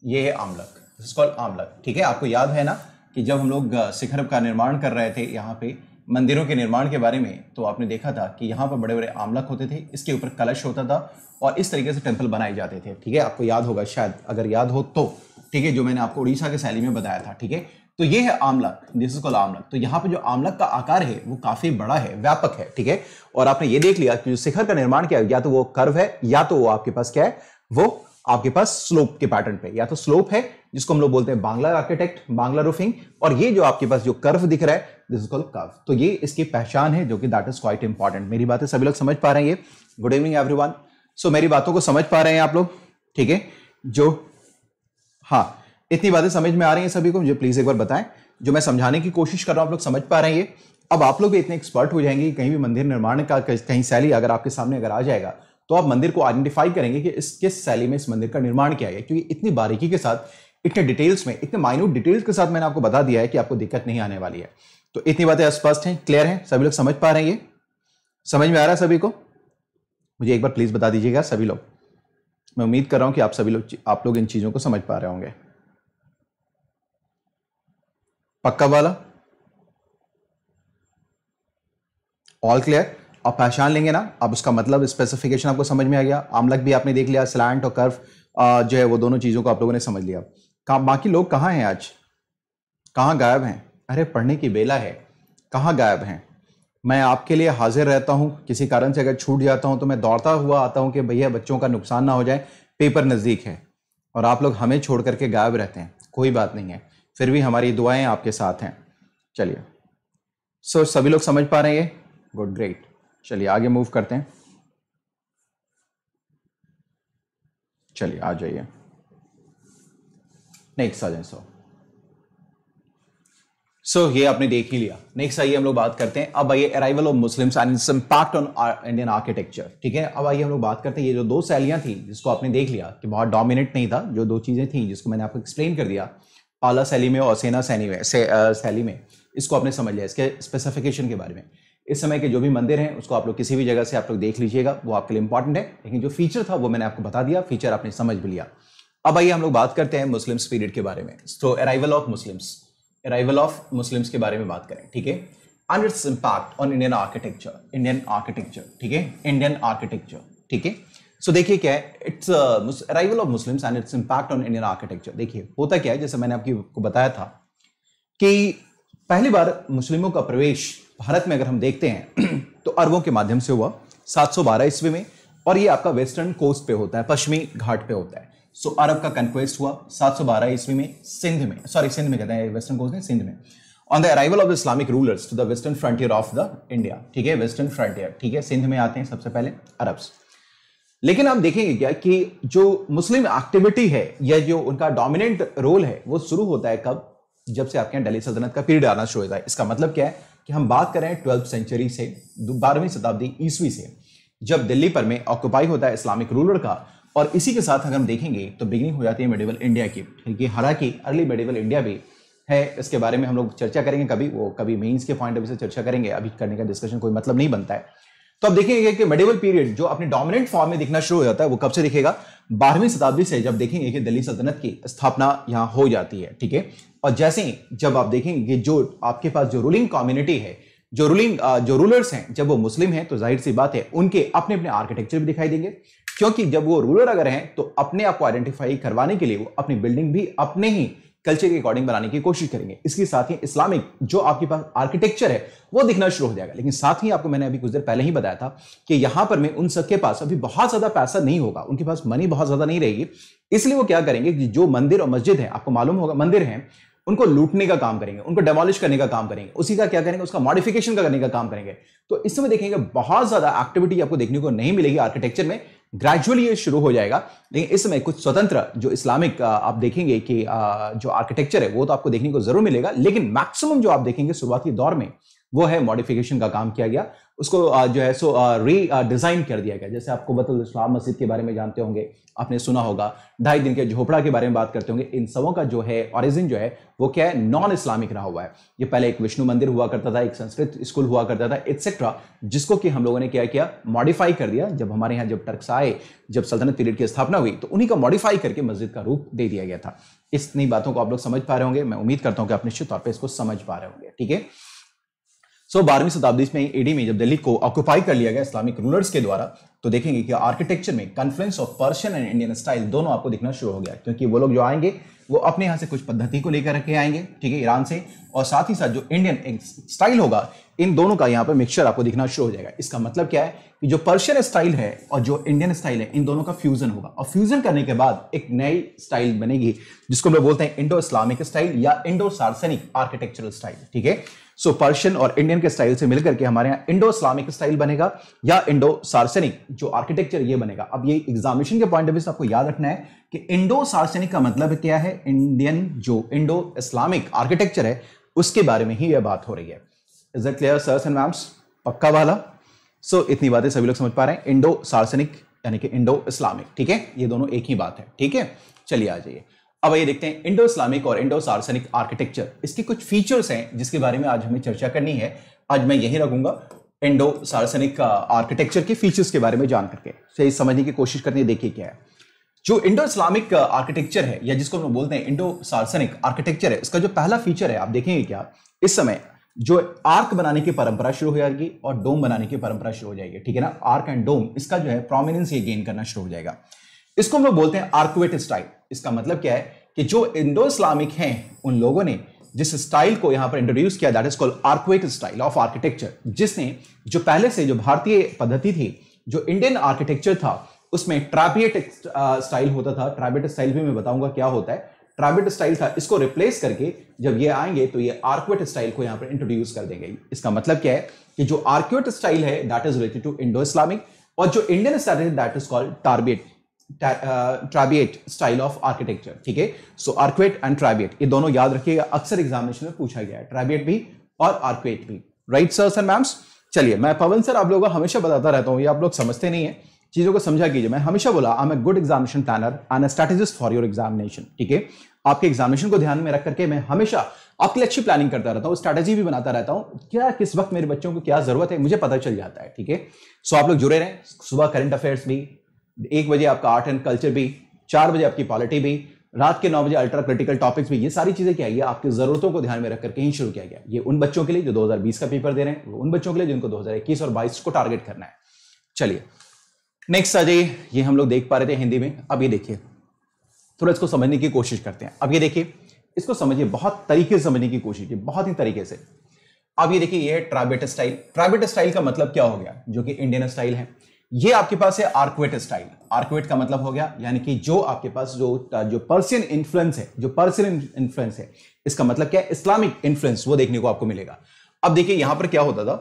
S1: ये है आमलक, दिस इज कॉल्ड आमलक। ठीक है, आपको याद है ना कि जब हम लोग शिखर का निर्माण कर रहे थे यहाँ पे मंदिरों के निर्माण के बारे में, तो आपने देखा था कि यहाँ पर बड़े बड़े आमलक होते थे, इसके ऊपर कलश होता था और इस तरीके से टेंपल बनाए जाते थे। ठीक है, आपको याद होगा शायद, अगर याद हो तो। ठीक है, जो मैंने आपको उड़ीसा के शैली में बताया था। ठीक है, तो ये है आमलक, दिस इज कॉल्ड आमलक। तो यहाँ पे जो आमलक का आकार है वो काफी बड़ा है, व्यापक है। ठीक है, और आपने ये देख लिया कि जो शिखर का निर्माण क्या है, या तो वो कर्व है या तो वो आपके पास क्या है, वो आपके पास स्लोप के पैटर्न पे, या तो स्लोप है जिसको हम लोग बोलते हैं बांग्ला आर्किटेक्ट, बांग्ला रूफिंग, और ये जो आपके पास जो कर्व दिख रहा है दिस इज कॉल्ड कर्व। तो ये इसकी पहचान है जो कि दैट इज क्वाइट इंपॉर्टेंट। मेरी बातें सभी लोग समझ पा रहे हैं ये? Good evening everyone. सो मेरी बातों को समझ पा रहे हैं आप लोग? ठीक है, जो हाँ इतनी बातें समझ में आ रही हैं सभी को? मुझे प्लीज एक बार बताएं, जो मैं समझाने की कोशिश कर रहा हूं आप लोग समझ पा रहे हैं ये? अब आप लोग भी इतने एक्सपर्ट हो जाएंगे कि कहीं भी मंदिर निर्माण का कहीं शैली अगर आपके सामने अगर आ जाएगा तो आप मंदिर को आइडेंटिफाई करेंगे कि इस किस शैली में इस मंदिर का निर्माण किया गया, क्योंकि इतनी बारीकी के साथ, इतने डिटेल्स में, इतने माइन्यूट डिटेल्स के साथ मैंने आपको बता दिया है कि आपको दिक्कत नहीं आने वाली है। तो इतनी बातें स्पष्ट हैं, क्लियर हैं, सभी लोग समझ पा रहे हैं? ये समझ में आ रहा है सभी को? मुझे एक बार प्लीज बता दीजिएगा सभी लोग। मैं उम्मीद कर रहा हूं कि आप लोग इन चीजों को समझ पा रहे होंगे। पक्का वाला? All clear? आप पहचान लेंगे ना, अब उसका मतलब स्पेसिफिकेशन आपको समझ में आ गया। आमलक भी आपने देख लिया, स्लैंट और कर्व जो है वो दोनों चीजों को आप लोगों ने समझ लिया। बाकी लोग कहाँ हैं आज? कहाँ गायब हैं? अरे पढ़ने की बेला है, कहाँ गायब हैं? मैं आपके लिए हाजिर रहता हूं, किसी कारण से अगर छूट जाता हूं तो मैं दौड़ता हुआ आता हूं कि भैया बच्चों का नुकसान ना हो जाए, पेपर नजदीक है, और आप लोग हमें छोड़ करके गायब रहते हैं। कोई बात नहीं है, फिर भी हमारी दुआएं आपके साथ हैं। चलिए, सो सभी लोग समझ पा रहे हैं? Good, great. चलिए आगे मूव करते हैं। चलिए आ जाइए, नेक्स्ट आ जाए। सो ये आपने देख ही लिया। नेक्स्ट आइए हम लोग बात करते हैं, अब आइए arrival of Muslims and it's impact on Indian architecture. ठीक है, अब आइए हम लोग बात करते हैं ये जो दो शैलियां थी जिसको आपने देख लिया कि बहुत डोमिनेट नहीं था, जो दो चीजें थी जिसको मैंने आपको एक्सप्लेन कर दिया, पाला शैली में और सेना शैली में, इसको आपने समझ लिया, इसके स्पेसिफिकेशन के बारे में। इस समय के जो भी मंदिर हैं उसको आप लोग किसी भी जगह से आप लोग देख लीजिएगा, वो आपके लिए इंपॉर्टेंट है, लेकिन जो फीचर था वो मैंने आपको बता दिया, फीचर आपने समझ भी लिया। अब आइए हम लोग बात करते हैं मुस्लिम्स पीरियड के बारे में। तो अराइवल ऑफ मुस्लिम्स के बारे में बात करें। ठीक है, and it's impact on Indian architecture. ठीक है, इंडियन आर्किटेक्चर। ठीक है, सो देखिए क्या है, it's arrival of Muslims and it's impact on Indian architecture. देखिए होता क्या है, जैसे मैंने आपको बताया था कि पहली बार मुस्लिमों का प्रवेश भारत में अगर हम देखते हैं तो अरबों के माध्यम से हुआ 712 ईस्वी में, और ये आपका वेस्टर्न कोस्ट पे होता है, पश्चिमी घाट पे होता है। सो अरब का कन्क्वेस्ट हुआ 712 ईस्वी में सिंध में कहते हैं, वेस्टर्न कोस्ट में, सिंध में, on the arrival of the Islamic rulers to the western frontier of the India. ठीक है, वेस्टर्न फ्रंटियर। ठीक है, सिंध में आते हैं सबसे पहले अरब्स। लेकिन आप देखेंगे क्या कि जो मुस्लिम एक्टिविटी है या जो उनका डोमिनेंट रोल है वो शुरू होता है कब? जब से आपके यहाँ दिल्ली सल्तनत का पीरियड आना शुरू होता है। इसका मतलब क्या है कि हम बात कर रहे हैं 12वीं सेंचुरी से, 12वीं शताब्दी ईस्वी से, जब दिल्ली पर में ऑक्युपाई होता है इस्लामिक रूलर का, और इसी के साथ अगर हम देखेंगे तो बिगिनिंग हो जाती है मेडिवल इंडिया की। ठीक है, हालांकि अर्ली मेडिवल इंडिया भी है, इसके बारे में हम लोग चर्चा करेंगे कभी मेंस के पॉइंट ऑफ व्यू से चर्चा करेंगे, अभी करने का डिस्कशन कोई मतलब नहीं बनता है। तो अब देखेंगे कि मेडिवल पीरियड जो अपने डोमिनेंट फॉर्म में दिखना शुरू हो जाता है वो कब से दिखेगा? 12वीं शताब्दी से, जब देखेंगे कि दिल्ली सल्तनत की स्थापना यहां हो जाती है। ठीक है, और जैसे ही जब आप देखेंगे कि जो आपके पास जो रूलिंग कम्युनिटी है, जो रूलर्स हैं, जब वो मुस्लिम हैं तो जाहिर सी बात है उनके अपने अपने आर्किटेक्चर भी दिखाई देंगे, क्योंकि जब वो रूलर अगर हैं तो अपने आप को आइडेंटिफाई करवाने के लिए वो अपनी बिल्डिंग भी अपने ही कल्चर के अकॉर्डिंग बनाने की कोशिश करेंगे। इसके साथ ही इस्लामिक जो आपके पास आर्किटेक्चर है वो दिखना शुरू हो जाएगा। लेकिन साथ ही आपको मैंने अभी कुछ देर पहले ही बताया था कि यहां पर में उन सबके पास अभी बहुत ज्यादा पैसा नहीं होगा, उनके पास मनी बहुत ज्यादा नहीं रहेगी, इसलिए वो क्या करेंगे कि जो मंदिर और मस्जिद है, आपको मालूम होगा मंदिर है, उनको लूटने का काम करेंगे, उनको डेमोलिश करने का काम करेंगे, उसी का क्या करेंगे, उसका मॉडिफिकेशन करने का काम करेंगे। तो इस समय देखेंगे बहुत ज्यादा एक्टिविटी आपको देखने को नहीं मिलेगी आर्किटेक्चर में, ग्रेजुअली ये शुरू हो जाएगा। लेकिन इस समय कुछ स्वतंत्र जो इस्लामिक आप देखेंगे कि जो आर्किटेक्चर है वो तो आपको देखने को जरूर मिलेगा, लेकिन मैक्सिमम जो आप देखेंगे शुरुआती दौर में वो है मॉडिफिकेशन का काम किया गया, उसको जो है सो रीडिजाइन कर दिया गया। जैसे आपको बतौल इस्लाम मस्जिद के बारे में जानते होंगे, आपने सुना होगा, 2.5 दिन के झोपड़ा के बारे में बात करते होंगे, इन सबों का जो है ओरिजिन जो है वो क्या है, नॉन इस्लामिक रहा हुआ है। ये पहले एक विष्णु मंदिर हुआ करता था, एक संस्कृत स्कूल हुआ करता था, एटसेट्रा, जिसको कि हम लोगों ने क्या किया, मॉडिफाई कर दिया। जब हमारे यहाँ जब टर्क्स आए, जब सल्तनत पीरियड की स्थापना हुई तो उन्हीं का मॉडिफाई करके मस्जिद का रूप दे दिया गया था। इतनी बातों को आप लोग समझ पा रहे होंगे, मैं उम्मीद करता हूं कि आप निश्चित तौर पर इसको समझ पा रहे होंगे। ठीक है, 12वीं शताब्दी में एडी में जब दिल्ली को ऑक्युपाई कर लिया गया इस्लामिक रूलर्स के द्वारा, तो देखेंगे कि आर्किटेक्चर में confluence of Persian and Indian style दोनों आपको दिखना शुरू हो गया, क्योंकि वो लोग जो आएंगे वो अपने यहाँ से कुछ पद्धति को लेकर के आएंगे, ठीक है, ईरान से, और साथ ही साथ जो इंडियन स्टाइल होगा इन दोनों का यहाँ पर मिक्सचर आपको दिखना शुरू हो जाएगा। इसका मतलब क्या है कि जो पर्शियन स्टाइल है और जो इंडियन स्टाइल है इन दोनों का फ्यूजन होगा, और फ्यूजन करने के बाद एक नई स्टाइल बनेगी जिसको हम लोग बोलते हैं इंडो इस्लामिक स्टाइल या इंडो सार्सनिक आर्किटेक्चरल स्टाइल, ठीक है। सो पर्शियन और इंडियन के स्टाइल से मिलकर के हमारे यहाँ इंडो इस्लामिक स्टाइल बनेगा या इंडो सार्सनिक जो आर्किटेक्चर ये बनेगा। अब ये एग्जामिनेशन के पॉइंट ऑफ व्यू से आपको याद रखना है कि इंडो सार्सनिक का मतलब क्या है, इंडियन जो इंडो इस्लामिक आर्किटेक्चर है उसके बारे में ही यह बात हो रही है। Is that clear sirs and ma'ams? पक्का वाला? सो इतनी बातें सभी लोग समझ पा रहे हैं, इंडो सार्सनिक यानी कि इंडो इस्लामिक, ठीक है, ये दोनों एक ही बात है, ठीक है। चलिए आ जाइए, अब ये देखते हैं इंडो इस्लामिक और इंडो सार्सनिक आर्किटेक्चर, इसके कुछ फीचर्स हैं जिसके बारे में आज हमें चर्चा करनी है। आज मैं यही रखूंगा इंडो सार्सनिक आर्किटेक्चर के फीचर्स के बारे में जान करके सही समझने की कोशिश करनी है। देखिए क्या है जो इंडो इस्लामिक आर्किटेक्चर है या जिसको हम बोलते हैं इंडो सार्सनिक आर्किटेक्चर है, इसका जो पहला फीचर है आप देखेंगे क्या, इस समय जो आर्क बनाने की परंपरा शुरू हो जाएगी और डोम बनाने की परंपरा शुरू हो जाएगी, ठीक है ना। आर्क एंड डोम इसका जो है प्रोमिनेंस ये गेन करना शुरू हो जाएगा। इसको हम लोग बोलते हैं आर्कुएट स्टाइल। इसका मतलब क्या है कि जो इंडो इस्लामिक हैं उन लोगों ने जिस स्टाइल को यहां पर इंट्रोड्यूस किया that is called arcuate style of architecture, जिसने जो पहले से जो भारतीय पद्धति थी, जो इंडियन आर्किटेक्चर था उसमें ट्रापेट स्टाइल होता था। ट्रापेट स्टाइल भी मैं बताऊंगा क्या होता है। ट्रापेट स्टाइल था, इसको रिप्लेस करके जब ये आएंगे तो ये आर्कुएट स्टाइल को यहां पर इंट्रोड्यूस कर देंगे। इसका मतलब क्या है कि जो आर्कुएट स्टाइल है that is related to Indo Islamic और जो इंडियन स्टाइल है that is called trabeate style of architecture, ठीक है। सो आर्कुएट एंड ट्राबिएट ये दोनों याद रखिएगा, अक्सर एग्जामिनेशन में पूछा गया है, ट्राबिएट भी और आर्कुएट भी, राइट सर्स एंड मैम्स। चलिए मैं पवन सर आप लोगों को हमेशा बताता रहता हूं, ये आप लोग समझते नहीं है, चीजों को समझा कीजिए। मैं हमेशा बोला I am a good examination planner and a strategist for your examination, ठीक है। आपके एग्जामिनेशन को ध्यान में रख करके मैं हमेशा आपके लिए अच्छी प्लानिंग करता रहता हूँ, स्ट्रैटेजी भी बनाता रहता हूँ, क्या किस वक्त मेरे बच्चों को क्या जरूरत है मुझे पता चल जाता है, ठीक है। सो आप लोग जुड़े रहें, सुबह करंट अफेयर्स भी, 1 बजे आपका आर्ट एंड कल्चर भी, 4 बजे आपकी पॉलिटी भी, रात के 9 बजे अल्ट्रा क्रिटिकल टॉपिक्स भी। ये सारी चीजें क्या है, आपकी जरूरतों को ध्यान में रख करके ही शुरू किया गया। ये उन बच्चों के लिए जो 2020 का पेपर दे रहे हैं, उन बच्चों के लिए जिनको 2021 और 22 को टारगेट करना है। चलिए नेक्स्ट आ जाइए, ये हम लोग देख पा रहे थे हिंदी में। अब ये देखिए थोड़ा इसको समझने की कोशिश करते हैं। अब ये देखिए इसको समझिए, बहुत तरीके से समझने की कोशिश की, बहुत ही तरीके से। अब ये देखिए ये है ट्राबिएट स्टाइल। ट्राबिएट स्टाइल का मतलब क्या हो गया, जो कि इंडियन स्टाइल है। ये आपके पास है आर्कुएट स्टाइल। आर्कुएट का मतलब हो गया यानी कि जो आपके पास जो पर्शियन इन्फ्लुएंस है, जो पर्शियन इन्फ्लुएंस है, इसका मतलब क्या है, इस्लामिक इन्फ्लुएंस वो देखने को आपको मिलेगा। अब देखिए यहां पर क्या होता था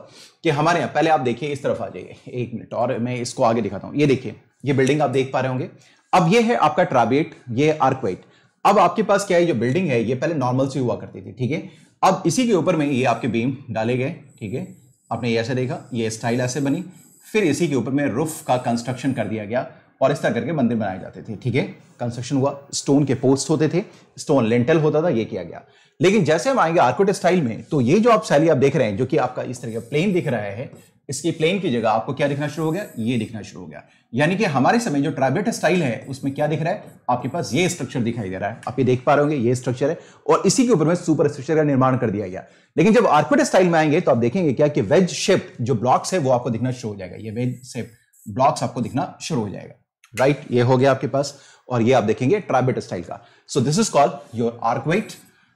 S1: कि हमारे यहां, पहले आप देखिए इस तरफ आ जाइए, 1 मिनट और मैं इसको आगे दिखाता हूं। ये देखिए ये बिल्डिंग आप देख पा रहे होंगे। अब ये है आपका ट्राबिएट, ये आर्कुएट। अब आपके पास क्या है, जो बिल्डिंग है ये पहले नॉर्मल से हुआ करती थी, ठीक है। अब इसी के ऊपर में ये आपके बीम डाले गए, ठीक है। आपने ये ऐसे देखा, ये स्टाइल ऐसे बनी, फिर इसी के ऊपर में रूफ का कंस्ट्रक्शन कर दिया गया और इस तरह करके मंदिर बनाए जाते थे, ठीक है। कंस्ट्रक्शन हुआ, स्टोन के पोस्ट होते थे, स्टोन लेंटल होता था, ये किया गया। लेकिन जैसे हम आएंगे आर्कुएट स्टाइल में, तो ये जो आप शैली आप देख रहे हैं, जो कि आपका इस तरह का प्लेन दिख रहा है, इसकी प्लेन की जगह आपको क्या दिखना शुरू हो गया, ये दिखना शुरू हो गया। यानी कि हमारे समय जो ट्राबिएट स्टाइल है उसमें क्या दिख रहा है, आपके पास ये स्ट्रक्चर दिखाई दे रहा है। आप ये देख पा रहे होंगे, ये स्ट्रक्चर है और इसी के ऊपर में सुपर स्ट्रक्चर का निर्माण कर दिया गया। लेकिन जब आर्कुएट स्टाइल में आएंगे तो आप देखेंगे क्या कि वेज शेप जो ब्लॉक्स है वो आपको दिखना शुरू हो जाएगा। ये वेज शेप ब्लॉक्स आपको दिखना शुरू हो जाएगा, राइट। ये हो गया आपके पास, और ये आप देखेंगे ट्राबिएट स्टाइल का। So this is called your arcuate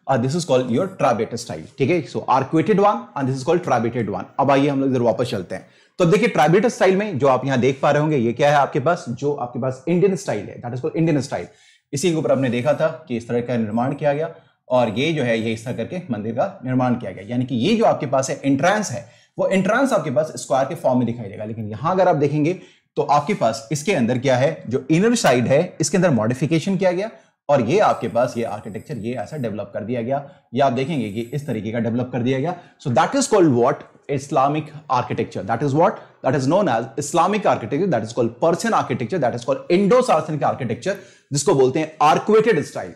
S1: और this is called your trabeate style, ठीक है। So arcuated one and this is called trabeated one. अब आइए हम लोग इधर वापस चलते हैं। तो देखिए ट्राबिएट स्टाइल में जो आप यहां देख पा रहे होंगे, ये क्या है आपके पास, जो आपके पास इंडियन स्टाइल है, that is called Indian style. इसी के ऊपर आपने देखा था कि इस तरह का निर्माण किया गया और ये जो है ये इस तरह करके मंदिर का निर्माण किया गया। यानी कि ये जो आपके पास है एंट्रेंस है, वो एंट्रेंस आपके पास स्क्वायर के फॉर्म में दिखाई देगा। लेकिन यहां अगर आप देखेंगे तो आपके पास इसके अंदर क्या है, जो इनर साइड है इसके अंदर मॉडिफिकेशन किया गया और ये आपके पास ये आर्किटेक्चर ये ऐसा डेवलप कर दिया गया। ये आप देखेंगे कि इस तरीके का डेवलप कर दिया गया। So that is called what, Islamic architecture. That is what, that is known as Islamic architecture, that is called Persian architecture, that is called Indo Saracenic architecture, जिसको बोलते हैं आर्कुएटेड स्टाइल।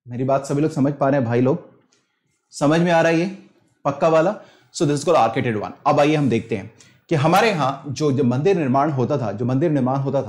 S1: मेरी बात सभी लोग समझ पा रहे हैं भाई लोग, समझ में आ रहा है ये पक्का वाला। So this is called arcuated one. अब आइए हम देखते हैं कि हमारे यहाँ जो मंदिर निर्माण होता था,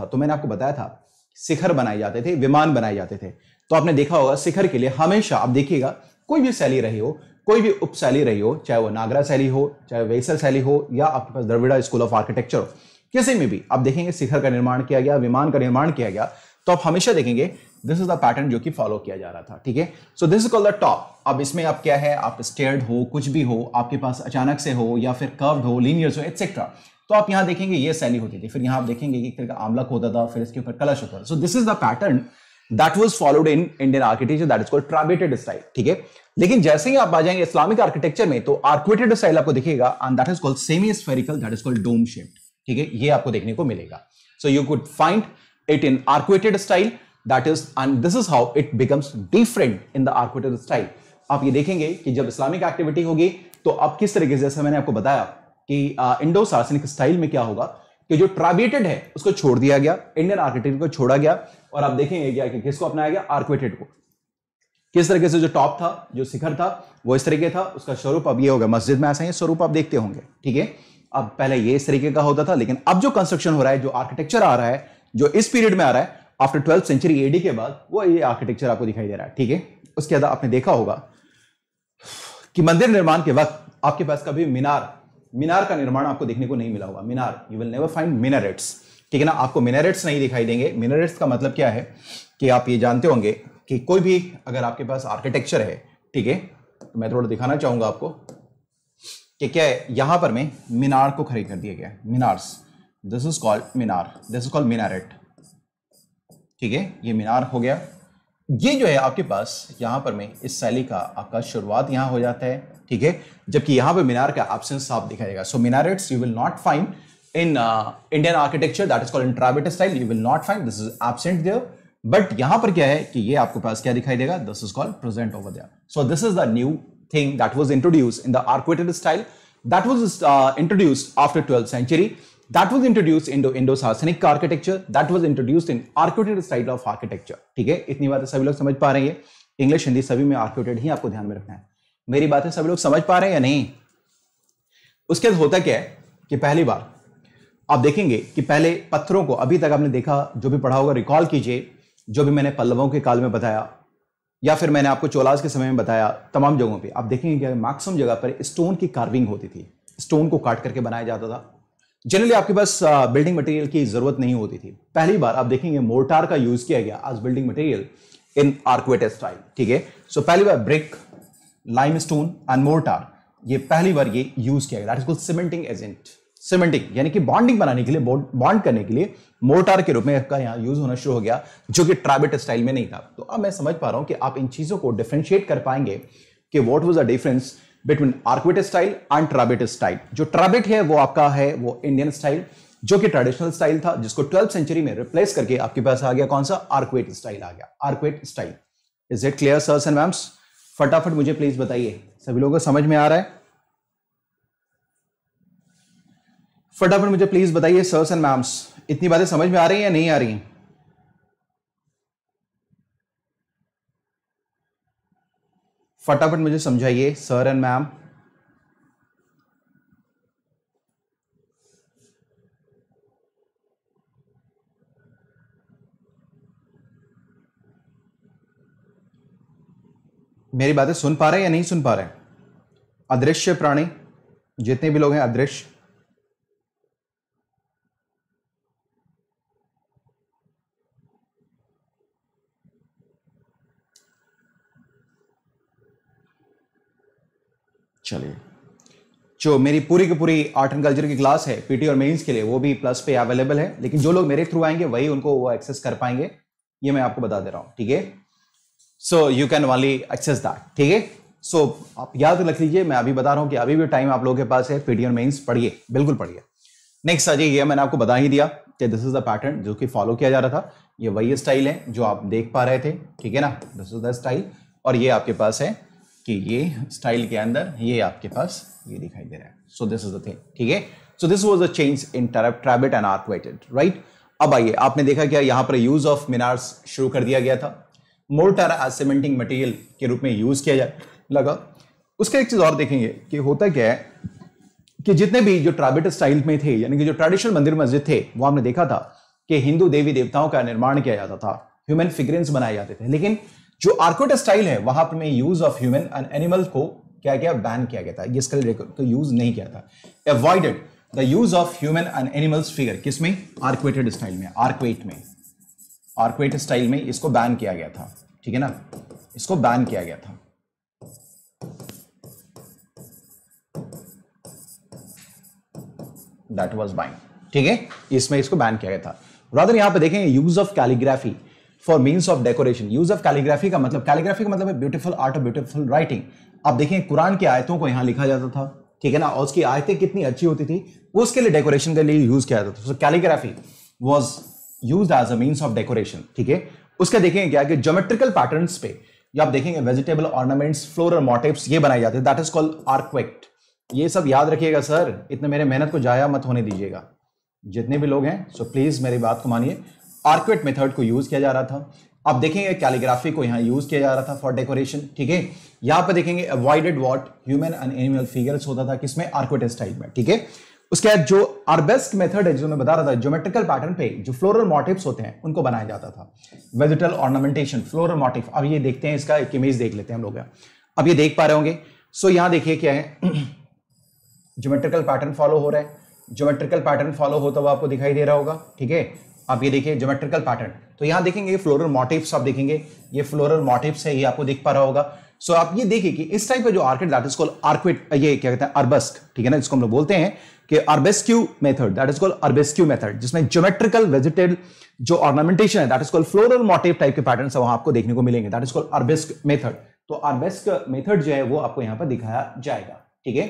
S1: तो मैंने आपको बताया था शिखर बनाए जाते थे, विमान बनाए जाते थे। तो आपने देखा होगा शिखर के लिए हमेशा, आप देखिएगा कोई भी शैली रही हो, कोई भी उप शैली रही हो, चाहे वो नागरा शैली हो, चाहे वेसल शैली हो, या आपके पास द्रविड़ा स्कूल ऑफ आर्किटेक्चर हो, किसी में भी आप देखेंगे शिखर का निर्माण किया गया, विमान का निर्माण किया गया, तो आप हमेशा देखेंगे दिस इज द पैटर्न जो कि फॉलो किया जा रहा था। ठीक है, so this is called the top. अब इसमें आप क्या है, आप स्टेयर्ड हो, कुछ भी हो, आपके पास अचानक से हो या फिर कर्व्ड हो, लीनियर्स हो, एटसेट्रा, तो आप यहां देखेंगे ये शैली होती थी। फिर यहां आप देखेंगे कि एक तरह का आमलक होता था, फिर इसके ऊपर कलश होता था। So this is the pattern that was followed in Indian architecture, that is called trabeated style. ठीक है, लेकिन जैसे ही आप आ जाएंगे इस्लामिक आर्किटेक्चर में, तो आर्कुएटेड स्टाइल आपको दिखेगा, and that is called semi spherical, that is called dome shaped. ठीक है, ये आपको देखने को मिलेगा। So you could find it in arcuated style, that is, and this is how it becomes different in the arcuated style. आप ये देखेंगे कि जब इस्लामिक एक्टिविटी होगी, तो अब किस तरीके से, जैसे मैंने आपको बताया कि इंडो सार्सनिक स्टाइल में क्या होगा कि जो ट्राबेटेड है उसको छोड़ दिया गया, इंडियन आर्किटेक्चर को छोड़ा गया, और आप देखेंगे क्या कि किसको अपनाया गया, आर्कुएटेड को। किस तरीके से जो टॉप था, जो शिखर था, वो इस तरीके था, उसका स्वरूप अब ये होगा। मस्जिद में ऐसा ही स्वरूप आप देखते होंगे। ठीक है, अब पहले ये इस तरीके का होता था, लेकिन अब जो कंस्ट्रक्शन हो रहा है, जो आर्किटेक्चर आ रहा है, जो इस पीरियड में आ रहा है आफ्टर 12th सेंचुरी एडी के बाद, वो ये आर्किटेक्चर आपको दिखाई दे रहा है। ठीक है, उसके बाद आपने देखा होगा कि मंदिर निर्माण के वक्त आपके पास कभी मीनार का निर्माण आपको देखने को नहीं मिला होगा। मीनार, you will never find minarets. ठीक है ना, आपको मिनारेट्स नहीं दिखाई देंगे। मिनारेट्स का मतलब क्या है कि आप ये जानते होंगे कि कोई भी अगर आपके पास आर्किटेक्चर है, ठीक है, तो मैं थोड़ा दिखाना चाहूंगा आपको कि क्या है, यहां पर मैं मीनार को खरीद कर दिया गया, मीनार्स, दिस इज कॉल्ड मीनार, दिस इज कॉल्ड मिनारेट। ठीक है, ये मीनार हो गया। ये जो है आपके पास यहां पर में इस शैली का आपका शुरुआत यहां हो जाता है। ठीक है, जबकि यहां पर मीनार का एब्सेंस साफ दिखाई देगा। So minarets you will not find in Indian architecture, that is called in trabeate style, you will not find, this is absent there. But यहां पर क्या है कि ये आपके पास क्या दिखाई देगा, this is called present over there. So this is the new thing that was introduced in the arcuated style, that was introduced after 12th century, that was introduced into Indo-Saracenic architecture, that was introduced in arcuated style of architecture। ठीक है, इतनी बातें सभी लोग समझ पा रहे हैं। इंग्लिश हिंदी सभी में arcuated ही आपको ध्यान में रखना है। मेरी बातें सभी लोग समझ पा रहे हैं या नहीं? उसके बाद होता क्या है कि पहली बार आप देखेंगे कि पहले पत्थरों को, अभी तक आपने देखा, जो भी पढ़ा होगा रिकॉल कीजिए, जो भी मैंने पल्लवों के काल में बताया या फिर मैंने आपको चोलास के समय में बताया, तमाम जगहों पे आप देखेंगे कि मैक्सिमम जगह पर स्टोन की कार्विंग होती थी, स्टोन को काट करके बनाया जाता था। जनरली आपके पास बिल्डिंग मटेरियल की जरूरत नहीं होती थी। पहली बार आप देखेंगे मोर्टार का यूज किया गया as building material in arcuated style. ठीक है, सो पहली बार ब्रिक, लाइमस्टोन एंड मोर्टार, ये पहली बार ये यूज किया गया, that is called cementing agent. Cementing यानी कि बॉन्डिंग बनाने के लिए, बॉन्ड करने के लिए मोर्टार के रूप में इसका यहाँ यूज होना शुरू हो गया, जो कि ट्राबेट स्टाइल में नहीं था। तो अब मैं समझ पा रहा हूं कि आप इन चीजों को डिफरेंशिएट कर पाएंगे कि what was the difference between arcuated style and trabeate style. जो ट्राबेट है वो आपका है वो इंडियन स्टाइल, जो कि ट्रेडिशनल स्टाइल था, जिसको 12th सेंचुरी में रिप्लेस करके आपके पास आ गया कौन सा, आर्कुएट स्टाइल आ गया, arcuate style. Is it clear sirs and ma'ams? फटाफट मुझे प्लीज बताइए, सभी लोगों को समझ में आ रहा है? फटाफट मुझे प्लीज बताइए सर्स एंड मैम्स, इतनी बातें समझ में आ रही हैं या नहीं आ रही हैं? फटाफट मुझे समझाइए सर एंड मैम। मेरी बातें सुन पा रहे हैं या नहीं सुन पा रहे हैं? अदृश्य प्राणी जितने भी लोग हैं, अदृश्य, चलिए, जो मेरी पूरी की पूरी आर्ट एंड कल्चर की क्लास है पीटी और मेंस के लिए, वो भी प्लस पे अवेलेबल है, लेकिन जो लोग मेरे थ्रू आएंगे वही उनको वो एक्सेस कर पाएंगे, ये मैं आपको बता दे रहा हूं। ठीक है, so you can only access that. ठीक है, सो आप याद रख लीजिए, मैं अभी बता रहा हूं कि अभी भी टाइम आप लोगों के पास है, पीटी और मेंस पढ़िए, बिल्कुल पढ़िए। नेक्स्ट आ जाइए, मैंने आपको बता ही दिया कि दिस इज द पैटर्न जो कि फॉलो किया जा रहा था। ये वही स्टाइल है जो आप देख पा रहे थे, ठीक है ना, दिस इज द स्टाइल। और ये आपके पास है कि ये स्टाइल के अंदर ये आपके पास ये दिखाई दे रहा है। So this is the thing, ठीक है। So this was a change in trabeate and arcuated, right. अब आइए, आपने देखा क्या यहाँ पर यूज ऑफ मीनार्स शुरू कर दिया गया था, मोर्टार एज सीमेंटिंग मटेरियल के रूप में यूज किया जा लगा। उसका एक चीज और देखेंगे कि होता क्या है कि जितने भी जो ट्राबेट स्टाइल में थे, यानी कि जो ट्रेडिशनल मंदिर मस्जिद थे, वो हमने देखा था कि हिंदू देवी देवताओं का निर्माण किया जाता था, ह्यूमन फिगरेंस बनाए जाते थे। लेकिन जो आर्कुएटेड स्टाइल है वहां पर में use of human and animal को क्या किया, बैन किया गया था, ये इसका तो यूज नहीं किया था। Avoided the use of human and animals figure, किसमें, आर्क्वेटेड स्टाइल में, आर्क्वेट स्टाइल में इसको बैन किया गया था, ठीक है ना, इसको बैन किया गया था। दैट वाज बाइन, ठीक है, इसमें इसको बैन किया गया था। रादर यहां पे देखेंगे use of calligraphy for means of decoration. Use of calligraphy का मतलब है ब्यूटीफुल आर्ट और ब्यूटीफुल राइटिंग। आप देखें कुरान की आयतों को यहां लिखा जाता था, ठीक है ना, और उसकी आयतें कितनी अच्छी होती थी, उसके लिए डेकोरेशन के लिए यूज किया जाता था। So calligraphy was used as a means of decoration, ठीक है। उसका देखेंगे क्या कि ज्योमेट्रिकल पैटर्न्स पे आप देखेंगे वेजिटेबल ऑर्नामेंट्स, फ्लोरल मोटिव्स ये बनाए जाते हैं, दैट इज कॉल्ड आर्क्वेट। ये सब याद रखिएगा सर, इतने मेरे मेहनत को जाया मत होने दीजिएगा जितने भी लोग हैं। सो प्लीज मेरी बात को मानिए, आर्क्वेट मेथड को यूज किया जा रहा था। आप देखेंगे कैलीग्राफी को यहां यूज किया जा रहा था फॉर डेकोरेशन, ठीक है। यहां पर देखेंगे avoided what, human and animal figures होता था किसमें, आर्क्वेट स्टाइल में, ठीक है। उसके बाद जो आर्बेस्क मेथड है जो मैं बता रहा था, ज्योमेट्रिकल पैटर्न पे जो फ्लोरल मोटिव्स होते हैं उनको बनाया जाता था। वेजिटल ऑर्नामेंटेशन, फ्लोरल मोटिव, अब ये देखते हैं, इसका एक इमेज देख लेते हैं हम लोग, अब ये देख पा रहे होंगे। सो यहां देखिए क्या है, ज्योमेट्रिकल पैटर्न फॉलो हो रहा है, ज्योमेट्रिकल पैटर्न फॉलो होता हुआ आपको दिखाई दे रहा होगा, ठीक है। आप ये देखिए ज्योमेट्रिकल पैटर्न, तो यहां देखेंगे ये फ्लोरल मोटिव्स, आप देखेंगे ये फ्लोरल मोटिव्स है, ये आपको दिख पा रहा होगा। सो आप ये देखिए कि इस टाइप का जो orchid, that is called arcuate, ये क्या कहते हैं, आर्बस्क, ठीक है ना, जिसको हम लोग बोलते हैं कि arabesque method, that is called arabesque method, जिसमें ज्योमेट्रिकल वेजिटेबल जो ऑर्नामेंटेशन है that is called floral motif type के पैटर्न वहां आपको देखने को मिलेंगे, that is called arabesque method. तो आर्बेस्क मेथड जो है वो आपको यहां पर दिखाया जाएगा, ठीक है।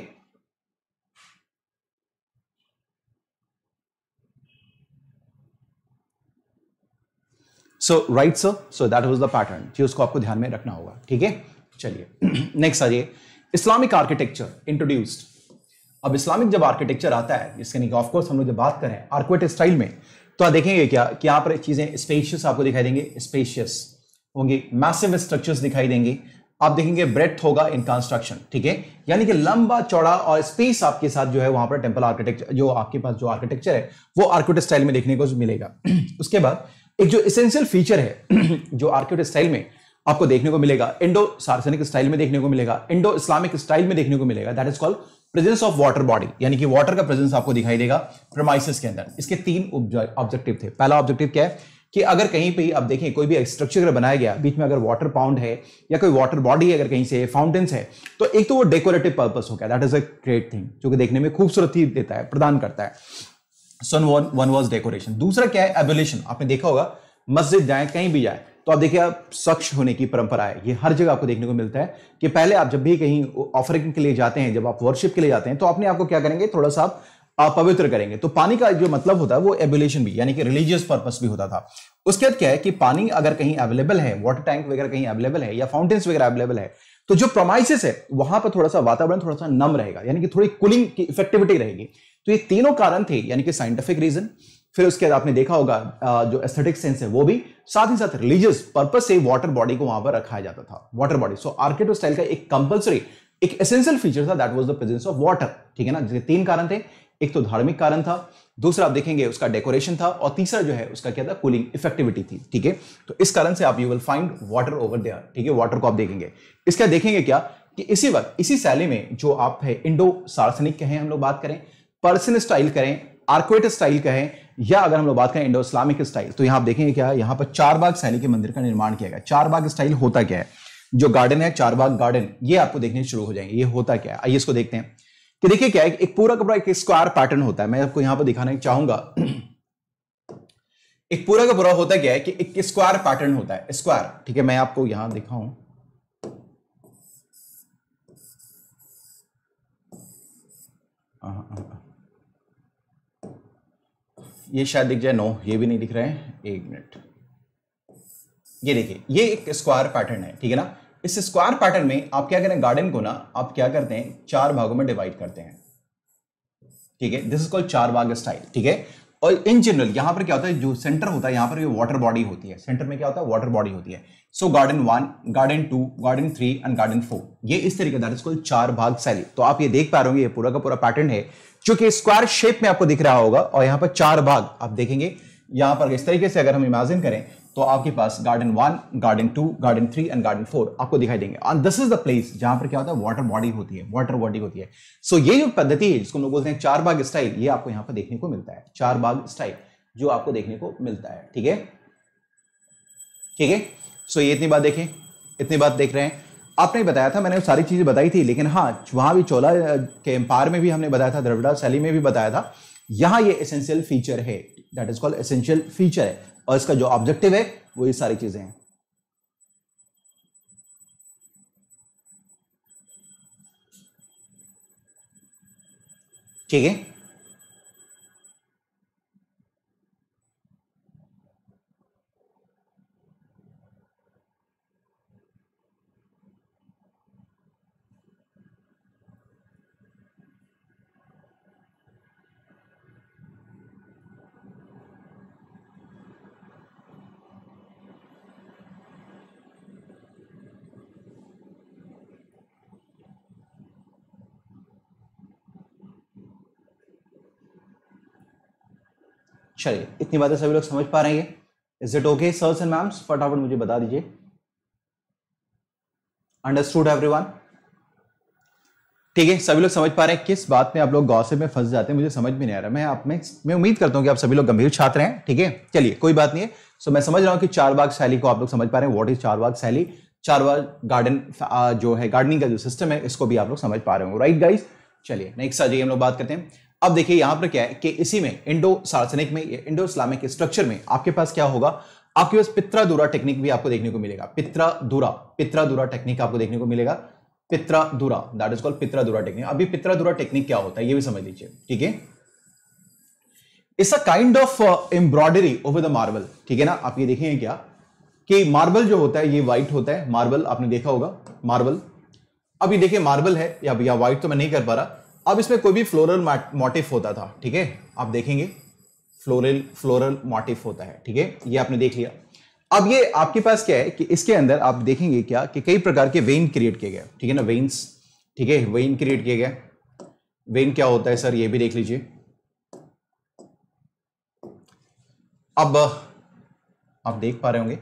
S1: So right sir, so that was the pattern जी, उसको आपको ध्यान में रखना होगा, ठीक है। चलिए नेक्स्ट आ जाइए, इस्लामिक आर्किटेक्चर इंट्रोड्यूस्ड। अब इस्लामिक जब आर्किटेक्चर आता है, इसके ऑफ कोर्स हम लोग जब बात करें आर्क्वेट स्टाइल में, तो आप देखेंगे क्या कि यहां पर चीजें स्पेशियस आपको दिखाई देंगे, स्पेशियस होंगी, मैसिव स्ट्रक्चर्स दिखाई देंगे, आप देखेंगे ब्रेड्थ होगा इन कंस्ट्रक्शन, ठीक है, यानी कि लंबा चौड़ा और स्पेस आपके साथ जो है वहां पर टेंपल आर्किटेक्चर, जो आपके पास जो आर्किटेक्चर है वो आर्क्वेट स्टाइल में देखने को मिलेगा। उसके बाद एक जो एसेंशियल फीचर है जो आर्क्वेट स्टाइल में आपको देखने को मिलेगा, इंडो सार्सनिक स्टाइल में देखने को मिलेगा, इंडो इस्लामिक स्टाइल में देखने को मिलेगा, that is called presence of water body, यानी कि वाटर का प्रेजेंस आपको दिखाई देगा प्रेमाइसेस के अंदर। इसके तीन ऑब्जेक्टिव थे। पहला ऑब्जेक्टिव क्या है कि अगर कहीं पे आप देखें कोई भी स्ट्रक्चर अगर बनाया गया, बीच में अगर वाटर पाउंड है या कोई वाटर बॉडी अगर कहीं से फाउंटेन्स है, तो एक तो वो डेकोरेटिव पर्पस हो गया, that is a great thing, जो कि देखने में खूबसूरती देता है, प्रदान करता है। So one was decoration. दूसरा क्या है, एबोलिशन। आपने देखा होगा मस्जिद जाए कहीं भी जाए तो आप देखिए आप स्वच्छ होने की परंपरा है, ये हर जगह आपको देखने को मिलता है कि पहले आप जब भी कहीं ऑफरिंग के लिए जाते हैं, जब आप वर्शिप के लिए जाते हैं, तो अपने आप को क्या करेंगे, थोड़ा सा आप पवित्र करेंगे। तो पानी का जो मतलब होता है वो एबुलेशन भी, यानी कि रिलीजियस पर्पस भी होता था। उसके बाद क्या है कि पानी अगर कहीं अवेलेबल है, वाटर टैंक वगैरह कहीं अवेलेबल है या फाउंटेन्स वगैरह अवेलेबल है, तो जो प्रोमाइसेस है वहां पर थोड़ा सा वातावरण थोड़ा सा नम रहेगा, यानी कि थोड़ी कूलिंग की इफेक्टिविटी रहेगी। तो ये तीनों कारण थे, यानी कि साइंटिफिक रीजन, फिर उसके बाद आपने देखा होगा जो एस्थेटिक सेंस है वो भी, साथ ही साथ रिलीजियस पर्पस से वाटर बॉडी को वहां पर रखा जाता था, water body. So architecture style का एक कंपलसरी, एक एसेंशियल फीचर था, that was the presence of water, ठीक है ना। जिसके तीन कारण थे, एक तो धार्मिक कारण था, दूसरा आप देखेंगे उसका डेकोरेशन था, और तीसरा जो है उसका क्या था, कूलिंग इफेक्टिविटी थी, ठीक है। तो इस कारण से आप you will find water over there, ठीक है, वाटर को आप देखेंगे। इसका देखेंगे क्या कि इसी वक्त इसी शैली में जो आप है इंडो सार्सनिक कहें हम लोग बात करें, पर्शियन स्टाइल करें, आर्क्वेट स्टाइल कहें, या अगर हम लोग बात करें इंडो इस्लामिक स्टाइल, तो यहां आप देखेंगे क्या है, यहां पर चारबाग शैली के मंदिर का निर्माण किया गया। चारबाग स्टाइल होता क्या है, जो गार्डन है चारबाग गार्डन, ये आपको देखने शुरू हो जाएंगे, ये होता क्या है। आइए इसको देखते हैं कि देखिए क्या है, एक पूरा का पूरा एक स्क्वायर पैटर्न होता है। मैं आपको यहां पर दिखाना चाहूंगा, एक पूरा का पूरा होता क्या है कि एक स्क्वायर पैटर्न होता है, स्क्वायर, ठीक है। मैं आपको यहां दिखाऊं, ये शायद दिख जाए, नो ये भी नहीं दिख रहा है, एक मिनट, ये देखिए ये एक स्क्वायर पैटर्न है, ठीक है ना। इस स्क्वायर पैटर्न में आप क्या करें, गार्डन को ना आप क्या करते हैं, चार भागों में डिवाइड करते हैं, ठीक है। दिस इज कॉल्ड चार भाग स्टाइल, ठीक है। और इन जनरल यहां पर क्या होता है, जो सेंटर होता है यहां पर ये वाटर बॉडी होती है, सेंटर में क्या होता है, वाटर बॉडी होती है। सो garden 1, garden 2, garden 3 and garden 4, ये इस तरीके दैट इज कॉल्ड चार भाग शैली। तो आप ये देख पा रहे होंगे, ये पूरा का पूरा पैटर्न है जो कि स्क्वायर शेप में आपको दिख रहा होगा, और यहां पर चार भाग आप देखेंगे। यहां पर इस तरीके से अगर हम इमेजिन करें तो आपके पास garden 1, garden 2, garden 3 and garden 4 आपको दिखाई देंगे। And this is the place जहां पर क्या होता है, वाटर बॉडी होती है, वाटर बॉडी होती है। सो ये जो पद्धति है जिसको हम लोग बोलते हैं चार बाग स्टाइल, ये आपको यहां पर देखने को मिलता है, चार बाग स्टाइल जो आपको देखने को मिलता है। ठीक है, ठीक है। सो ये इतनी बात देखें, इतनी बात देख रहे हैं। आपने बताया था, मैंने सारी चीजें बताई थी, लेकिन हाँ वहां भी चोला के एम्पायर में भी हमने बताया था, द्रविड़ा शैली में भी बताया था। यहां ये एसेंशियल फीचर है, that is called essential feature है, और इसका जो ऑब्जेक्टिव है वो ये सारी चीजें हैं। ठीक है, चलिए इतनी बातें सभी लोग समझ पा रहे हैं? Is it okay sirs and ma'ams? फटाफट मुझे बता दीजिए। Understood everyone? ठीक है, सभी लोग समझ पा रहे हैं? किस बात में आप लोग गॉसिप में फंस जाते हैं मुझे समझ में नहीं आ रहा। मैं उम्मीद करता हूं कि आप सभी लोग गंभीर छात्र हैं। ठीक है, चलिए कोई बात नहीं है। सो मैं समझ रहा हूं कि चार बाग शैली को आप लोग समझ पा रहे हैं। व्हाट इज चार बाग शैली? चार बाग गार्डन जो है, गार्डनिंग का जो सिस्टम है, इसको भी आप लोग समझ पा रहे हो, राइट गाइस? चलिए नेक्स्ट आ जाइए, हम लोग बात करते हैं। अब देखिए यहां पर क्या है कि इसी में इंडो सार्सनिक में, इंडो इस्लामिक स्ट्रक्चर में आपके पास क्या होगा, आपके पास पित्रादुरा टेक्निक भी आपको देखने को मिलेगा। पित्रादुरा टेक्निक आपको देखने को मिलेगा। पित्रादुरा, दैट इज कॉल्ड पित्रादुरा टेक्निक। अभी पित्रादुरा टेक्निक क्या होता है ये भी समझ लीजिए। ठीक है, it's a kind of embroidery over the marble. ठीक है ना, आप ये देखेंगे क्या कि मार्बल जो होता है ये व्हाइट होता है, मार्बल आपने देखा होगा, मार्बल। अब ये देखिए मार्बल है या व्हाइट तो मैं नहीं कर पा रहा। अब इसमें कोई भी फ्लोरल मोटिफ होता था, ठीक है, आप देखेंगे फ्लोरल मोटिफ होता है। ठीक है, ये आपने देख लिया। अब ये आपके पास क्या है कि इसके अंदर आप देखेंगे क्या कि कई प्रकार के वेन क्रिएट किए गए। ठीक है ना, वेन्स। ठीक है, वेन क्रिएट किए गए। वेन क्या होता है सर, ये भी देख लीजिए। अब आप देख पा रहे होंगे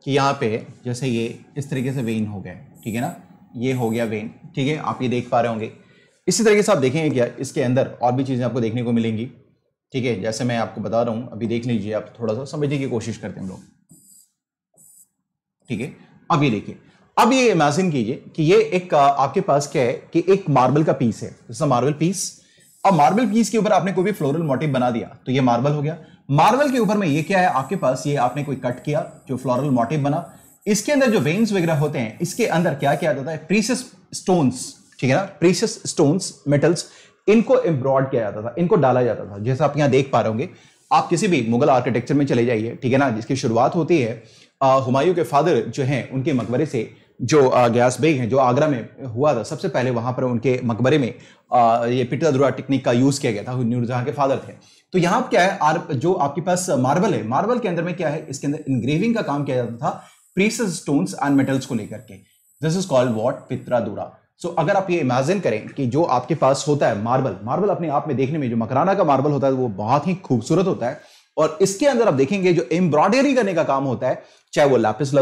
S1: कि यहां पे जैसे ये इस तरीके से वेन हो गए। ठीक है ना, ये हो गया वेन। ठीक है, आप ये देख पा रहे होंगे। इसी तरीके से आप देखेंगे क्या इसके अंदर और भी चीजें आपको देखने को मिलेंगी। ठीक है, जैसे मैं आपको बता रहा हूं, अभी देख लीजिए, आप थोड़ा सा समझने की कोशिश करते हैं हम लोग। ठीक है, अब ये देखिए, अब ये इमेजिन कीजिए कि ये एक आपके पास क्या है कि एक मार्बल का पीस है, जैसा मार्बल पीस। अब मार्बल पीस के ऊपर आपने कोई भी फ्लोरल मोटिव बना दिया तो ये मार्बल हो गया। मार्बल के ऊपर में ये क्या है आपके पास, ये आपने कोई कट किया जो फ्लोरल मोटिव बना। इसके अंदर जो वेन्स वगैरह होते हैं, इसके अंदर क्या किया जाता है, प्रीशियस स्टोन्स, ठीक है ना, प्रीशियस स्टोन्स, मेटल्स, इनको एम्ब्रॉयड किया जाता था, इनको डाला जाता था। जैसा आप यहां देख पा रहे होंगे, आप किसी भी मुगल आर्किटेक्चर में चले जाइए, ठीक है ना, जिसकी शुरुआत होती है हुमायूं के फादर जो हैं उनके मकबरे से, जो गयास बेग हैं, जो आगरा में हुआ था सबसे पहले, वहां पर उनके मकबरे में ये पित्रादुरा टेक्निक का यूज किया गया था। नूरजहां के फादर थे। तो यहाँ क्या है, जो आपके पास मार्बल है, मार्बल के अंदर में क्या है, इसके अंदर इंग्रेविंग का काम किया जाता था प्रीशियस स्टोन्स एंड मेटल्स को लेकर के। This is called what, pietra dura. सो अगर आप ये इमेजिन करें कि जो आपके पास होता है मार्बल, मार्बल अपने आप में देखने में, जो मकराना का मार्बल होता है वो बहुत ही खूबसूरत होता है, और इसके अंदर आप देखेंगे जो एम्ब्रॉयडरी करने का काम होता है, चाहे वो लैपिस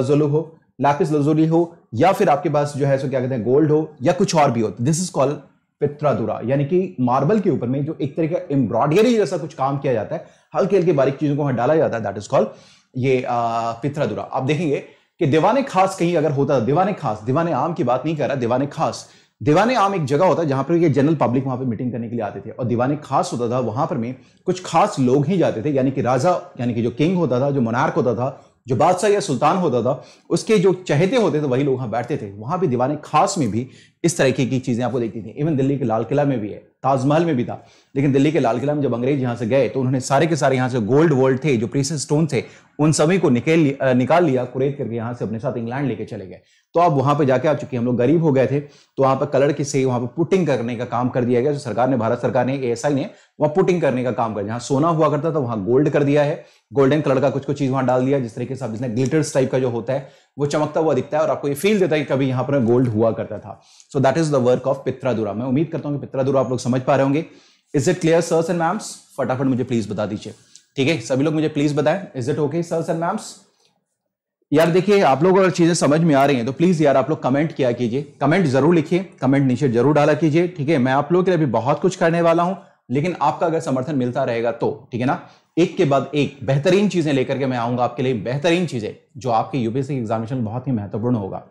S1: lazuli हो या फिर आपके पास जो है सो क्या कहते हैं गोल्ड हो या कुछ और भी हो, दिस इज कॉल्ड पित्रादुरा। यानी कि मार्बल के ऊपर में जो एक तरीके का एम्ब्रॉयडरी जैसा कुछ काम किया जाता है, हल्के हल्के बारीक चीजों को वहां डाला जाता है, दैट इज कॉल्ड ये पित्रादुरा। आप देखेंगे कि दीवाने खास कहीं अगर होता, दीवाने खास, दीवाने आम की बात नहीं कर रहा, दीवाने खास, दीवाने आम एक जगह होता है जहां पर ये जनरल पब्लिक वहां पे मीटिंग करने के लिए आते थे, और दीवाने खास होता था वहां पर में कुछ खास लोग ही जाते थे, यानी कि राजा, यानी कि जो किंग होता था, जो मोनार्क होता था, जो बादशाह या सुल्तान होता था, उसके जो चहेते होते थे वही लोग वहां बैठते थे। वहां भी दीवाने खास में भी इस तरीके की चीजें आपको देखती थी। इवन दिल्ली के लाल किला में भी है, ताजमहल में भी था, लेकिन दिल्ली के लाल किला में जब अंग्रेज यहां से गए तो उन्होंने सारे के सारे यहां से गोल्ड वोल्ड थे, जो प्रीशियस स्टोन थे, उन सभी को निकाल लिया, कुरेद करके यहां से अपने साथ इंग्लैंड लेके चले गए। तो अब वहां पे जाके, आप चूंकि हम लोग गरीब हो गए थे, तो वहां पर कलर के से वहां पर पुटिंग करने का काम कर दिया गया। जो सरकार ने, भारत सरकार ने, एएसआई ने वहां पुटिंग करने का काम कर, जहां सोना हुआ करता था वहां गोल्ड कर दिया है, गोल्डन कलर का कुछ कुछ चीज वहां डाल दिया, जिस तरीके से आप जिसने ग्लिटर्स टाइप का जो होता है वो चमकता हुआ दिखता है और आपको ये फील देता है कि कभी यहां पर गोल्ड हुआ करता था। So that is the work of pietra dura. मैं उम्मीद करता हूं कि पित्रादुरा आप लोग समझ पा रहे होंगे। Is it clear sirs and ma'ams? फटाफट मुझे प्लीज बता दीजिए। ठीक है, सभी लोग मुझे प्लीज बताएं, is it okay sirs and ma'ams? यार देखिए, आप लोग अगर चीजें समझ में आ रही हैं तो प्लीज यार आप लोग कमेंट किया कीजिए, कमेंट जरूर लिखिए, कमेंट नीचे जरूर डाला कीजिए, ठीक है। मैं आप लोगों के लिए भी बहुत कुछ करने वाला हूं, लेकिन आपका अगर समर्थन मिलता रहेगा तो, ठीक है ना। एक के बाद एक बेहतरीन चीजें लेकर के मैं आऊंगा आपके लिए, बेहतरीन चीजें जो आपके यूपीएससी एग्जामिनेशन बहुत ही महत्वपूर्ण होगा,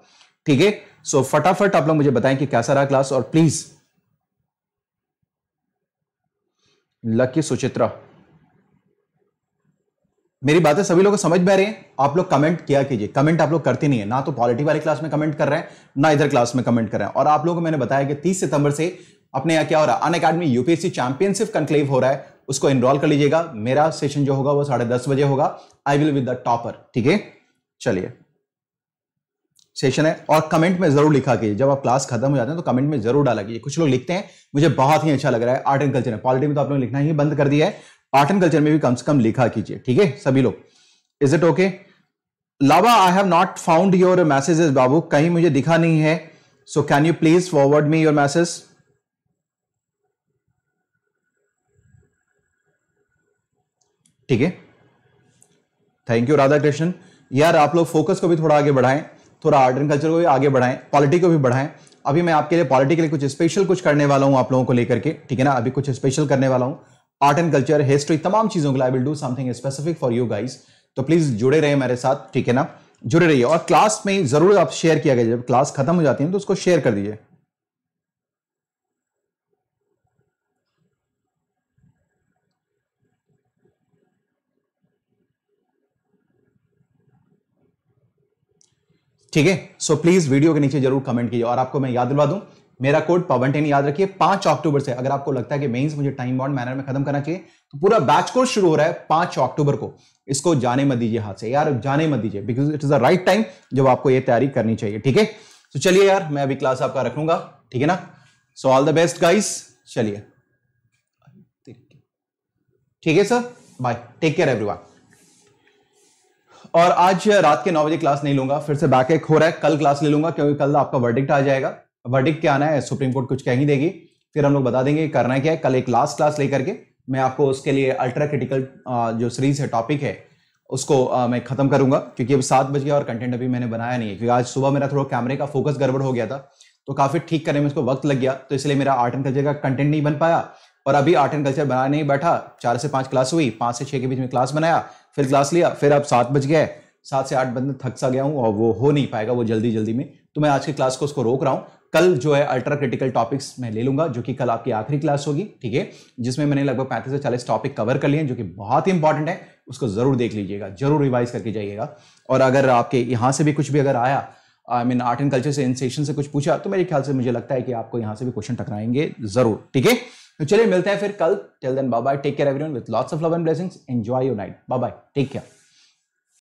S1: ठीक है। सो फटाफट आप लोग मुझे बताएं कि कैसा रहा क्लास, और प्लीज लकी सुचित्रा, मेरी बातें सभी लोग को समझ में आ रही हैं? आप लोग कमेंट किया कीजिए, कमेंट आप लोग करते नहीं है ना, तो पॉलिटी वाली क्लास में कमेंट कर रहे हैं ना इधर क्लास में कमेंट कर रहे हैं। और आप लोगों को मैंने बताया कि 30 सितंबर से अपने यहाँ क्या हो रहा है, अनअकैडमी यूपीएससी चैंपियनशिप कनक्लेव हो रहा है, उसको एनरोल कर लीजिएगा। मेरा सेशन जो होगा वो 10:30 बजे होगा। I will with the topper, ठीक है। चलिए, सेशन है, और कमेंट में जरूर लिखा कीजिए। जब आप क्लास खत्म हो जाते हैं तो कमेंट में जरूर डाला कीजिए। कुछ लोग लिखते हैं, मुझे बहुत ही अच्छा लग रहा है। आर्ट एंड कल्चर है, पॉलिटी में तो आप लोग लिखना ही बंद कर दिया है, आर्ट एंड कल्चर में भी कम से कम लिखा कीजिए, ठीक है सभी लोग। Is it okay? Lava, I have not found your messages बाबू, कहीं मुझे दिखा नहीं है। So can you please forward me your message? ठीक है, थैंक यू राधा कृष्ण। यार आप लोग फोकस को भी थोड़ा आगे बढ़ाएं, थोड़ा आर्ट एंड कल्चर को भी आगे बढ़ाएं, पॉलिटी को भी बढ़ाएं। अभी मैं आपके लिए पॉलिटी के लिए कुछ स्पेशल कुछ करने वाला हूं आप लोगों को लेकर के, ठीक है ना। अभी कुछ स्पेशल करने वाला हूं, आर्ट एंड कल्चर, हिस्ट्री, तमाम चीजों के लिए I will do something specific for you guys. तो प्लीज जुड़े रहिए मेरे साथ, ठीक है ना, जुड़े रहिए। और क्लास में जरूर आप शेयर किया गया, जब क्लास खत्म हो जाती है तो उसको शेयर कर दीजिए। ठीक है, सो प्लीज वीडियो के नीचे जरूर कमेंट कीजिए। और आपको मैं याद दिलवा दूं, मेरा कोड पवन10 याद रखिए। 5 अक्टूबर से अगर आपको लगता है कि मेंस मुझे टाइम बाउंड मैनर में खत्म करना चाहिए, तो पूरा बैच कोर्स शुरू हो रहा है 5 अक्टूबर को। इसको जाने मत दीजिए हाथ से यार, जाने मत दीजिए, because it is the right time जब आपको ये तैयारी करनी चाहिए, ठीक है। तो चलिए यार, मैं अभी क्लास आपका रखूंगा, ठीक है ना। So all the best guys, चलिए ठीक है sir, bye, take care everyone. और आज रात के 9 बजे क्लास नहीं लूंगा, फिर से बैक एक हो रहा है, कल क्लास ले लूंगा, क्योंकि कल आपका वर्डिक्ट आ जाएगा। वर्डिक्ट क्या आना है, सुप्रीम कोर्ट कुछ कह ही देगी, फिर हम लोग बता देंगे करना है क्या है। कल एक लास्ट क्लास लेकर के मैं आपको उसके लिए अल्ट्रा क्रिटिकल जो सीरीज है, टॉपिक है, उसको मैं खत्म करूंगा, क्योंकि अब 7 बज गया और कंटेंट अभी मैंने बनाया नहीं है, क्योंकि आज सुबह मेरा थोड़ा कैमरे का फोकस गड़बड़ हो गया था, तो काफी ठीक करने में इसको वक्त लग गया, तो इसलिए मेरा आर्ट एंड कल्चर का कंटेंट नहीं बन पाया। और अभी आर्ट एंड कल्चर बनाने नहीं बैठा, 4 से 5 क्लास हुई, 5 से 6 के बीच में क्लास बनाया, फिर क्लास लिया, फिर अब 7 बज गए, 7 से 8 बंद थक सा गया हूं, और वो हो नहीं पाएगा वो जल्दी जल्दी में, तो मैं आज की क्लास को उसको रोक रहा हूं। कल जो है अल्ट्रा क्रिटिकल टॉपिक्स मैं ले लूंगा, जो कि कल आपकी आखिरी क्लास होगी, ठीक है, जिसमें मैंने लगभग 35 से 40 टॉपिक कवर कर लिए हैं, जो कि बहुत ही इंपॉर्टेंट है। उसको जरूर देख लीजिएगा, जरूर रिवाइज करके जाइएगा। और अगर आपके यहाँ से भी कुछ भी अगर आया, I mean art and culture से, इन सेक्शन से कुछ पूछा, तो मेरे ख्याल से मुझे लगता है कि आपको यहाँ से भी क्वेश्चन टकराएंगे जरूर, ठीक है। तो चलिए मिलते हैं फिर कल। Till then bye bye, take care everyone, with lots of love and blessings, enjoy your night, bye bye, take care.